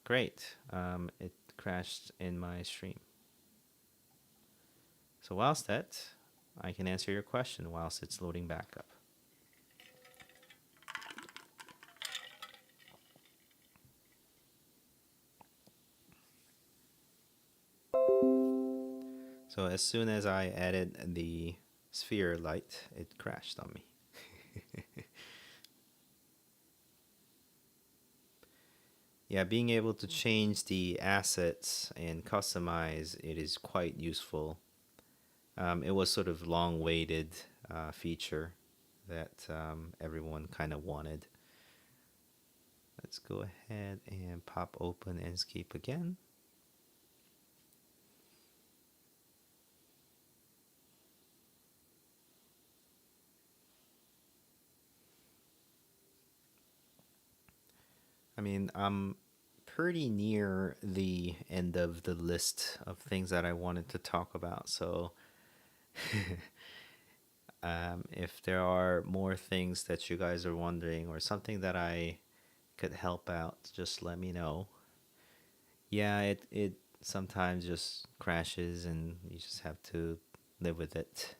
great. It crashed in my stream. So whilst that, I can answer your question whilst it's loading back up. So as soon as I added the sphere light, it crashed on me. Yeah, being able to change the assets and customize it is quite useful. It was sort of long-waited feature that everyone kind of wanted. Let's go ahead and pop open Enscape again. I mean, I'm pretty near the end of the list of things that I wanted to talk about. So, if there are more things that you guys are wondering or something that I could help out, just let me know. Yeah, it sometimes just crashes and you just have to live with it.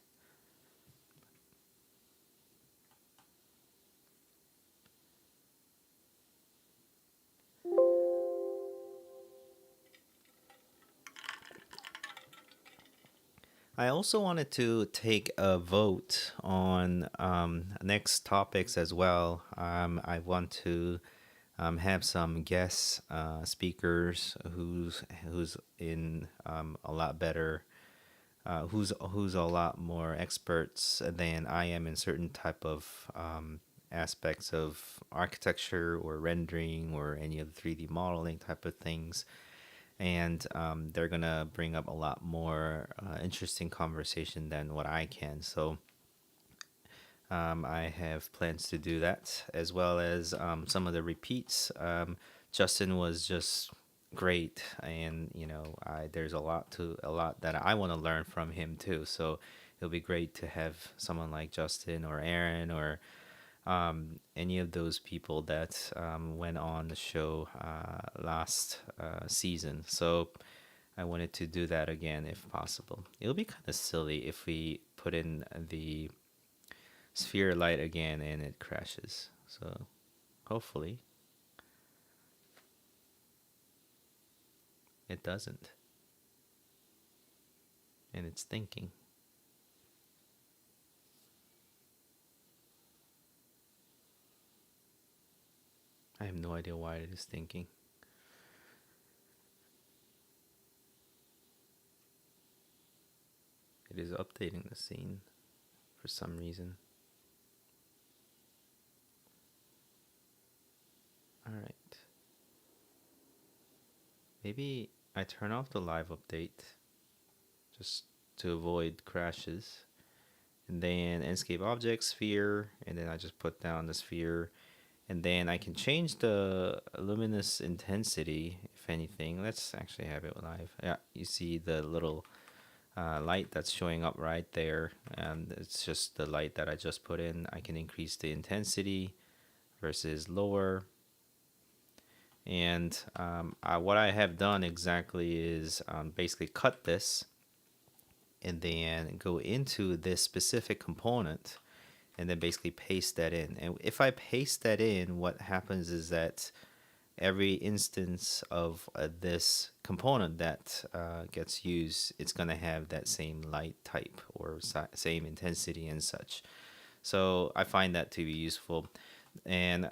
I also wanted to take a vote on next topics as well. I want to have some guest speakers who's in a lot better, who's a lot more experts than I am in certain type of aspects of architecture or rendering or any of the 3D modeling type of things, and they're gonna bring up a lot more interesting conversation than what I can. So I have plans to do that as well as some of the repeats. Justin was just great, and there's a lot that I want to learn from him too. So it'll be great to have someone like Justin or Aaron or any of those people that went on the show last season. So I wanted to do that again if possible. It'll be kind of silly if we put in the sphere light again and it crashes. So hopefully it doesn't. And it's thinking. I have no idea why it is thinking. It is updating the scene for some reason. Alright. Maybe I turn off the live update just to avoid crashes. And then Enscape object sphere, and then I just put down the sphere. And then I can change the luminous intensity, if anything. Let's actually have it live. Yeah, you see the little light that's showing up right there, and it's just the light that I just put in. I can increase the intensity versus lower. And what I have done exactly is basically cut this and then go into this specific component and then basically paste that in. And if I paste that in, what happens is that every instance of this component that gets used, it's going to have that same light type or same intensity and such. So I find that to be useful. And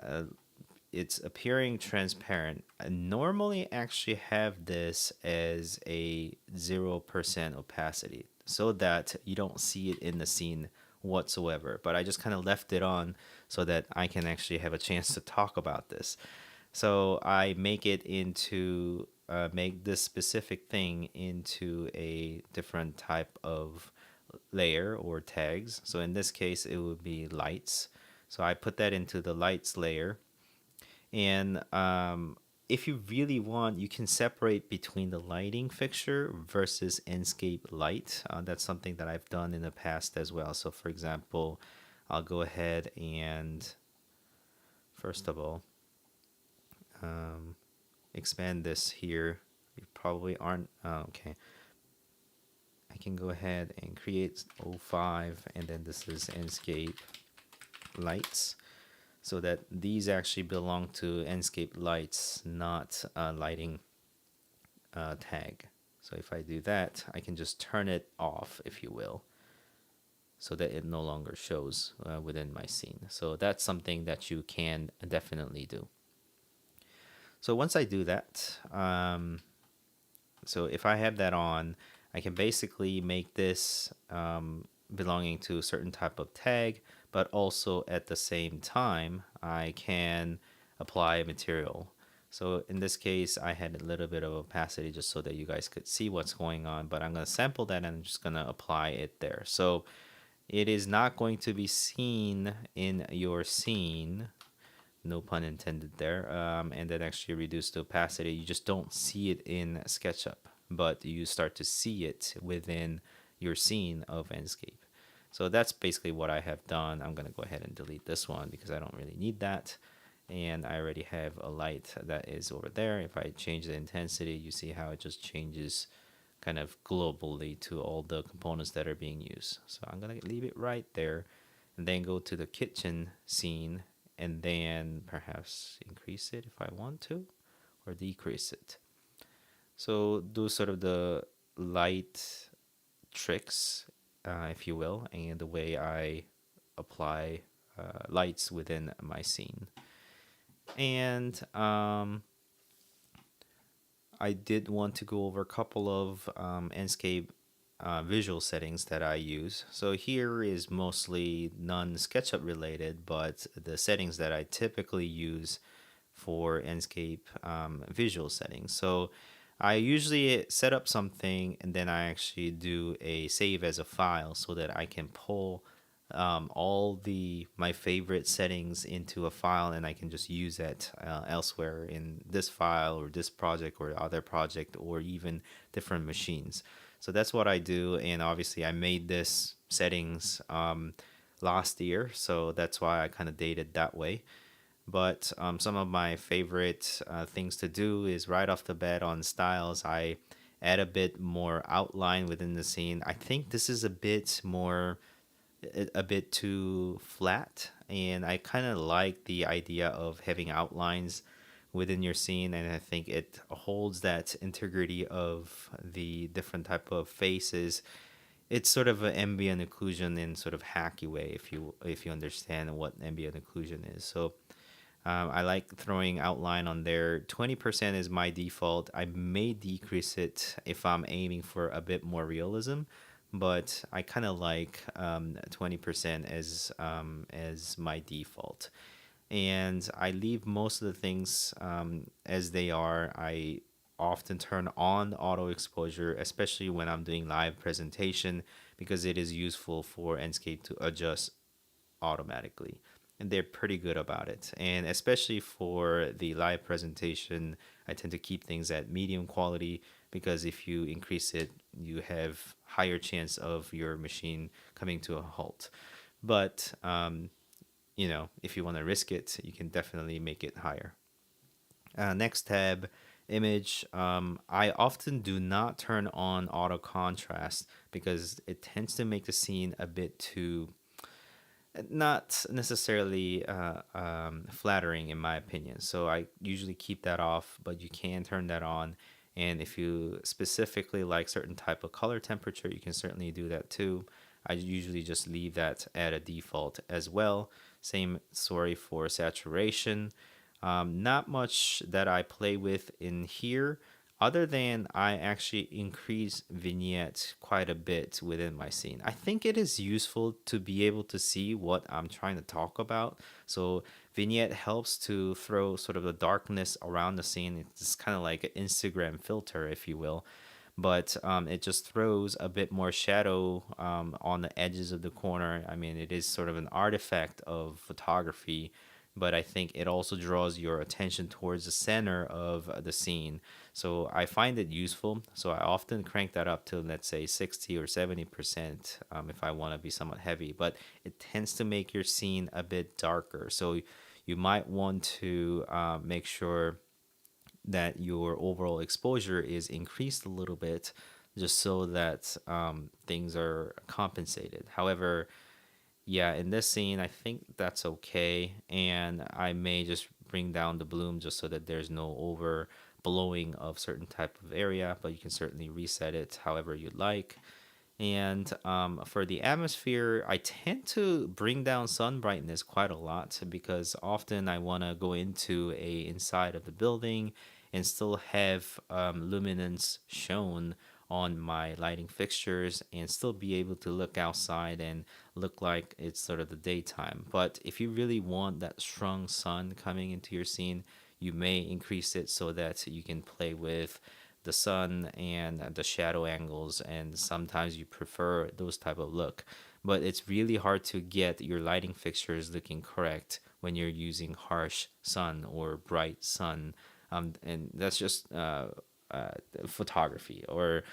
it's appearing transparent. I normally actually have this as a 0% opacity so that you don't see it in the scene whatsoever. But I just kind of left it on so that I can actually have a chance to talk about this. So I make it into make this specific thing into a different type of layer or tags. So in this case, it would be lights. So I put that into the lights layer. And if you really want, you can separate between the lighting fixture versus Enscape light. That's something that I've done in the past as well. So for example, I'll go ahead and first of all, expand this here. You probably aren't, okay. I can go ahead and create 05, and then this is Enscape lights, so that these actually belong to Enscape lights, not lighting tag. So if I do that, I can just turn it off, if you will, so that it no longer shows within my scene. So that's something that you can definitely do. So once I do that, so if I have that on, I can basically make this belonging to a certain type of tag, but also at the same time, I can apply a material. So in this case, I had a little bit of opacity just so that you guys could see what's going on, but I'm going to sample that and I'm just going to apply it there. So it is not going to be seen in your scene, no pun intended there, and then actually reduce the opacity. You just don't see it in SketchUp, but you start to see it within your scene of Enscape. So that's basically what I have done. I'm going to go ahead and delete this one because I don't really need that. And I already have a light that is over there. If I change the intensity, you see how it just changes kind of globally to all the components that are being used. So I'm going to leave it right there and then go to the kitchen scene and then perhaps increase it if I want to or decrease it. So do sort of the light tricks, if you will, and the way I apply lights within my scene. And I did want to go over a couple of Enscape visual settings that I use. So here is mostly non-SketchUp related, but the settings that I typically use for Enscape visual settings. So I usually set up something and then I actually do a save as a file so that I can pull all my favorite settings into a file and I can just use that elsewhere in this file or this project or other project or even different machines. So that's what I do, and obviously I made this settings last year, so that's why I kind of dated that way. But some of my favorite things to do is right off the bat on styles, I add a bit more outline within the scene. I think this is a bit too flat, and I kind of like the idea of having outlines within your scene, and I think it holds that integrity of the different type of faces. It's sort of an ambient occlusion in sort of hacky way, if you understand what ambient occlusion is. So I like throwing outline on there. 20% is my default. I may decrease it if I'm aiming for a bit more realism, but I kind of like 20% as my default. And I leave most of the things as they are. I often turn on auto exposure, especially when I'm doing live presentation, because it is useful for Enscape to adjust automatically. And they're pretty good about it. And especially for the live presentation, I tend to keep things at medium quality because if you increase it, you have higher chance of your machine coming to a halt. But if you want to risk it, you can definitely make it higher. Next tab, image. I often do not turn on auto contrast because it tends to make the scene a bit too, not necessarily flattering in my opinion. So I usually keep that off, but you can turn that on. And if you specifically like certain type of color temperature, you can certainly do that too. I usually just leave that at a default as well. Same story for saturation. Not much that I play with in here, other than I actually increase vignette quite a bit within my scene. I think it is useful to be able to see what I'm trying to talk about. So vignette helps to throw sort of the darkness around the scene. It's kind of like an Instagram filter, if you will. But it just throws a bit more shadow on the edges of the corner. I mean, it is sort of an artifact of photography, but I think it also draws your attention towards the center of the scene. So I find it useful. So I often crank that up to, let's say, 60 or 70% if I want to be somewhat heavy, but it tends to make your scene a bit darker. So you might want to make sure that your overall exposure is increased a little bit just so that things are compensated. However, yeah, in this scene, I think that's okay. And I may just bring down the bloom just so that there's no over blowing of certain type of area, but you can certainly reset it however you like. And for the atmosphere, I tend to bring down sun brightness quite a lot because often I want to go into a inside of the building and still have luminance shown on my lighting fixtures and still be able to look outside and look like it's sort of the daytime. But if you really want that strong sun coming into your scene, you may increase it so that you can play with the sun and the shadow angles, and sometimes you prefer those type of look, but it's really hard to get your lighting fixtures looking correct when you're using harsh sun or bright sun, and that's just photography or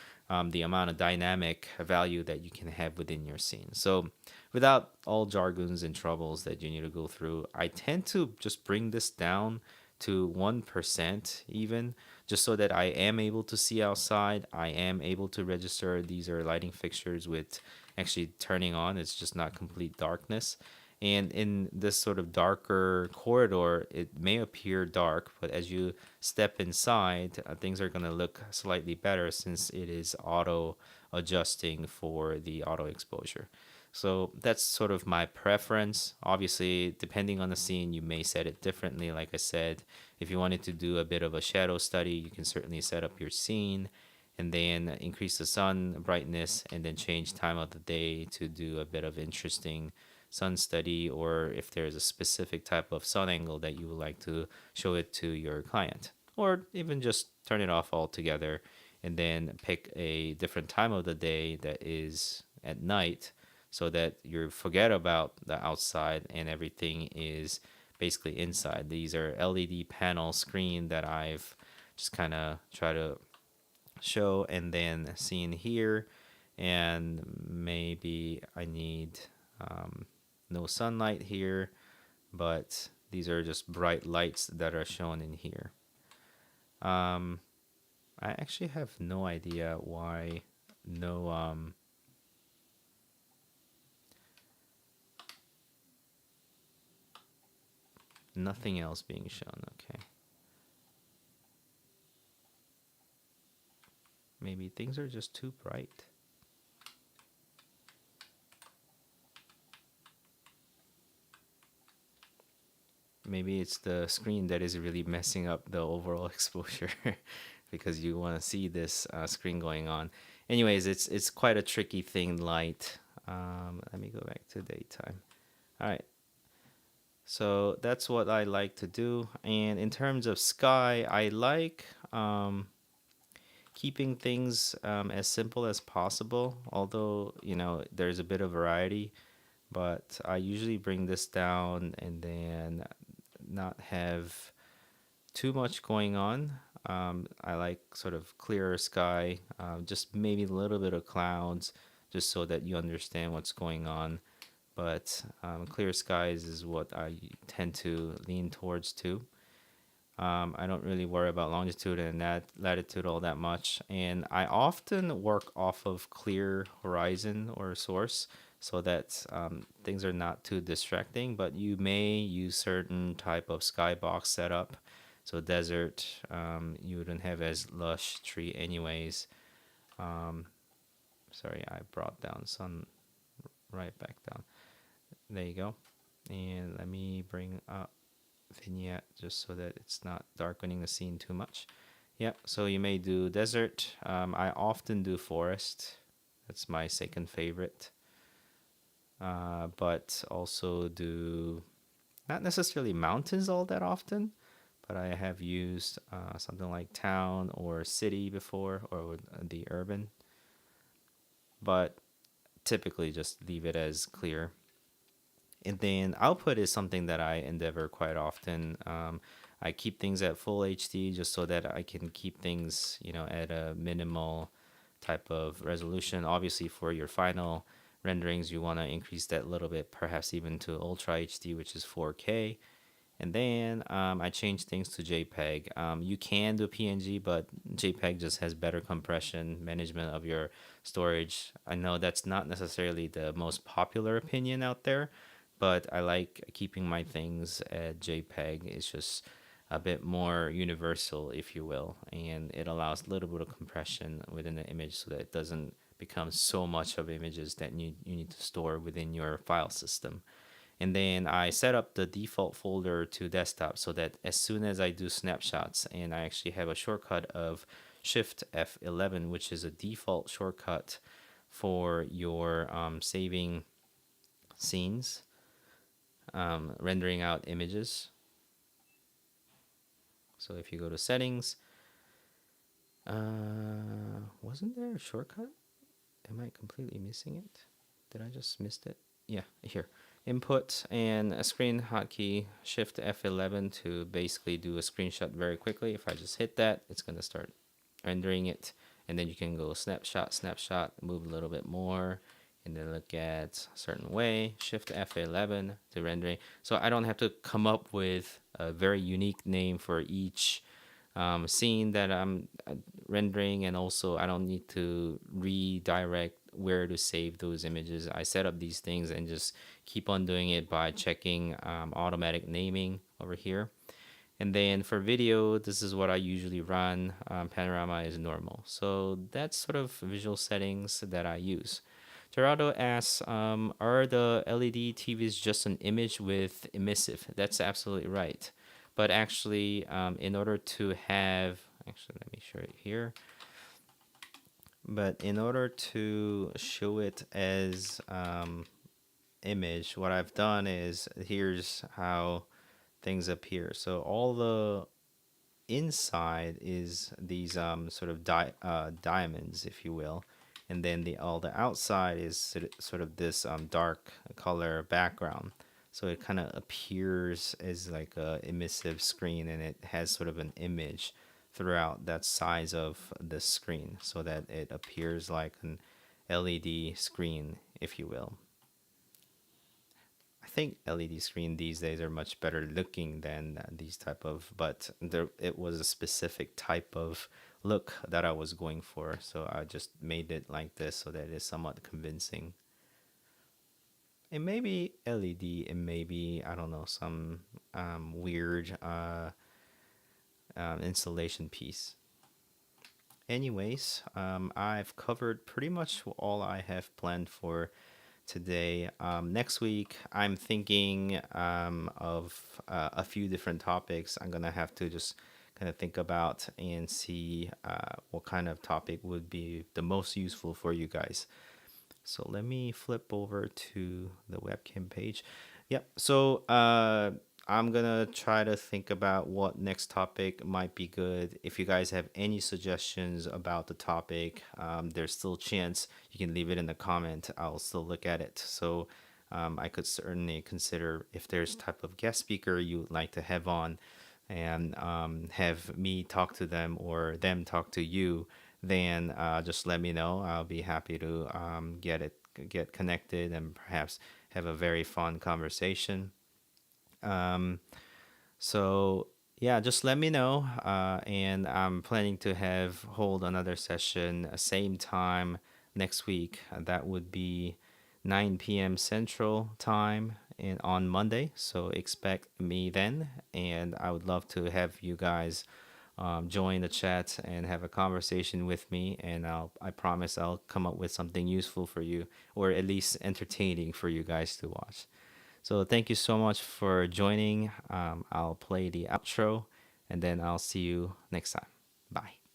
the amount of dynamic value that you can have within your scene. So without all jargons and troubles that you need to go through, I tend to just bring this down to 1% even, just so that I am able to see outside. I am able to register these are lighting fixtures with actually turning on. It's just not complete darkness. And in this sort of darker corridor, it may appear dark, but as you step inside, things are going to look slightly better since it is auto adjusting for the auto exposure. So that's sort of my preference. Obviously, depending on the scene, you may set it differently. Like I said, if you wanted to do a bit of a shadow study, you can certainly set up your scene and then increase the sun brightness and then change time of the day to do a bit of interesting sun study, or if there's a specific type of sun angle that you would like to show it to your client, or even just turn it off altogether and then pick a different time of the day that is at night so that you forget about the outside and everything is basically inside. These are LED panel screen that I've just kind of try to show, and then seeing here, and maybe I need no sunlight here, but these are just bright lights that are shown in here. I actually have no idea why no nothing else being shown. Okay, maybe things are just too bright. Maybe it's the screen that is really messing up the overall exposure because you want to see this screen going on. Anyways, it's quite a tricky thing, light. Let me go back to daytime. All right. So that's what I like to do. And in terms of sky, I like keeping things as simple as possible, although, there's a bit of variety. But I usually bring this down and then not have too much going on. I like sort of clearer sky, just maybe a little bit of clouds, just so that you understand what's going on. But clear skies is what I tend to lean towards too. I don't really worry about longitude and latitude all that much. And I often work off of clear horizon or source so that things are not too distracting. But you may use certain type of skybox setup. So desert, you wouldn't have as lush tree anyways. Sorry, I brought down sun right back down. There you go. And let me bring up vignette just so that it's not darkening the scene too much. Yep, so you may do desert. I often do forest. That's my second favorite. But also do not necessarily mountains all that often, but I have used something like town or city before, or the urban. But typically just leave it as clear. And then output is something that I endeavor quite often. I keep things at full HD just so that I can keep things, at a minimal type of resolution. Obviously, for your final renderings, you want to increase that a little bit, perhaps even to Ultra HD, which is 4K. And then I changed things to JPEG. You can do PNG, but JPEG just has better compression management of your storage. I know that's not necessarily the most popular opinion out there, but I like keeping my things at JPEG. It's just a bit more universal, if you will, and it allows a little bit of compression within the image so that it doesn't become so much of images that you need to store within your file system. And then I set up the default folder to desktop so that as soon as I do snapshots, and I actually have a shortcut of Shift F11, which is a default shortcut for your saving scenes, rendering out images. So if you go to settings, wasn't there a shortcut? Am I completely missing it? Did I just missed it? Yeah, here. Input and a screen hotkey, Shift F11 to basically do a screenshot very quickly. If I just hit that, it's going to start rendering it. And then you can go snapshot, snapshot, move a little bit more, and then look at a certain way, Shift F11 to rendering. So I don't have to come up with a very unique name for each scene that I'm rendering, and also I don't need to redirect where to save those images. I set up these things and just keep on doing it by checking automatic naming over here. And then for video, this is what I usually run. Panorama is normal. So that's sort of visual settings that I use. Gerardo asks, are the LED TVs just an image with emissive? That's absolutely right. But actually, in order to have, actually, let me show it here. But in order to show it as image, what I've done is, here's how things appear. So all the inside is these sort of diamonds, if you will, and then all the outside is sort of this dark color background. So it kind of appears as like a emissive screen, and it has sort of an image throughout that size of the screen, so that it appears like an LED screen, if you will. I think LED screen these days are much better looking than these type of, but it was a specific type of look that I was going for, so I just made it like this so that it is somewhat convincing. It may be LED, and maybe, I don't know, some weird installation piece. Anyways, I've covered pretty much all I have planned for today. Next week, I'm thinking of a few different topics. I'm gonna have to just kind of think about and see what kind of topic would be the most useful for you guys. So let me flip over to the webcam page. Yep. So I'm gonna try to think about what next topic might be good. If you guys have any suggestions about the topic, there's still a chance you can leave it in the comment. I'll still look at it. So I could certainly consider if there's type of guest speaker you would like to have on, and have me talk to them or them talk to you. Then just let me know. I'll be happy to get connected and perhaps have a very fun conversation. Um, so yeah, just let me know. And I'm planning to hold another session same time next week. That would be 9 p.m. Central Time on Monday. So expect me then, and I would love to have you guys join the chat and have a conversation with me. And I promise I'll come up with something useful for you, or at least entertaining for you guys to watch. So thank you so much for joining. I'll play the outro, and then I'll see you next time. Bye.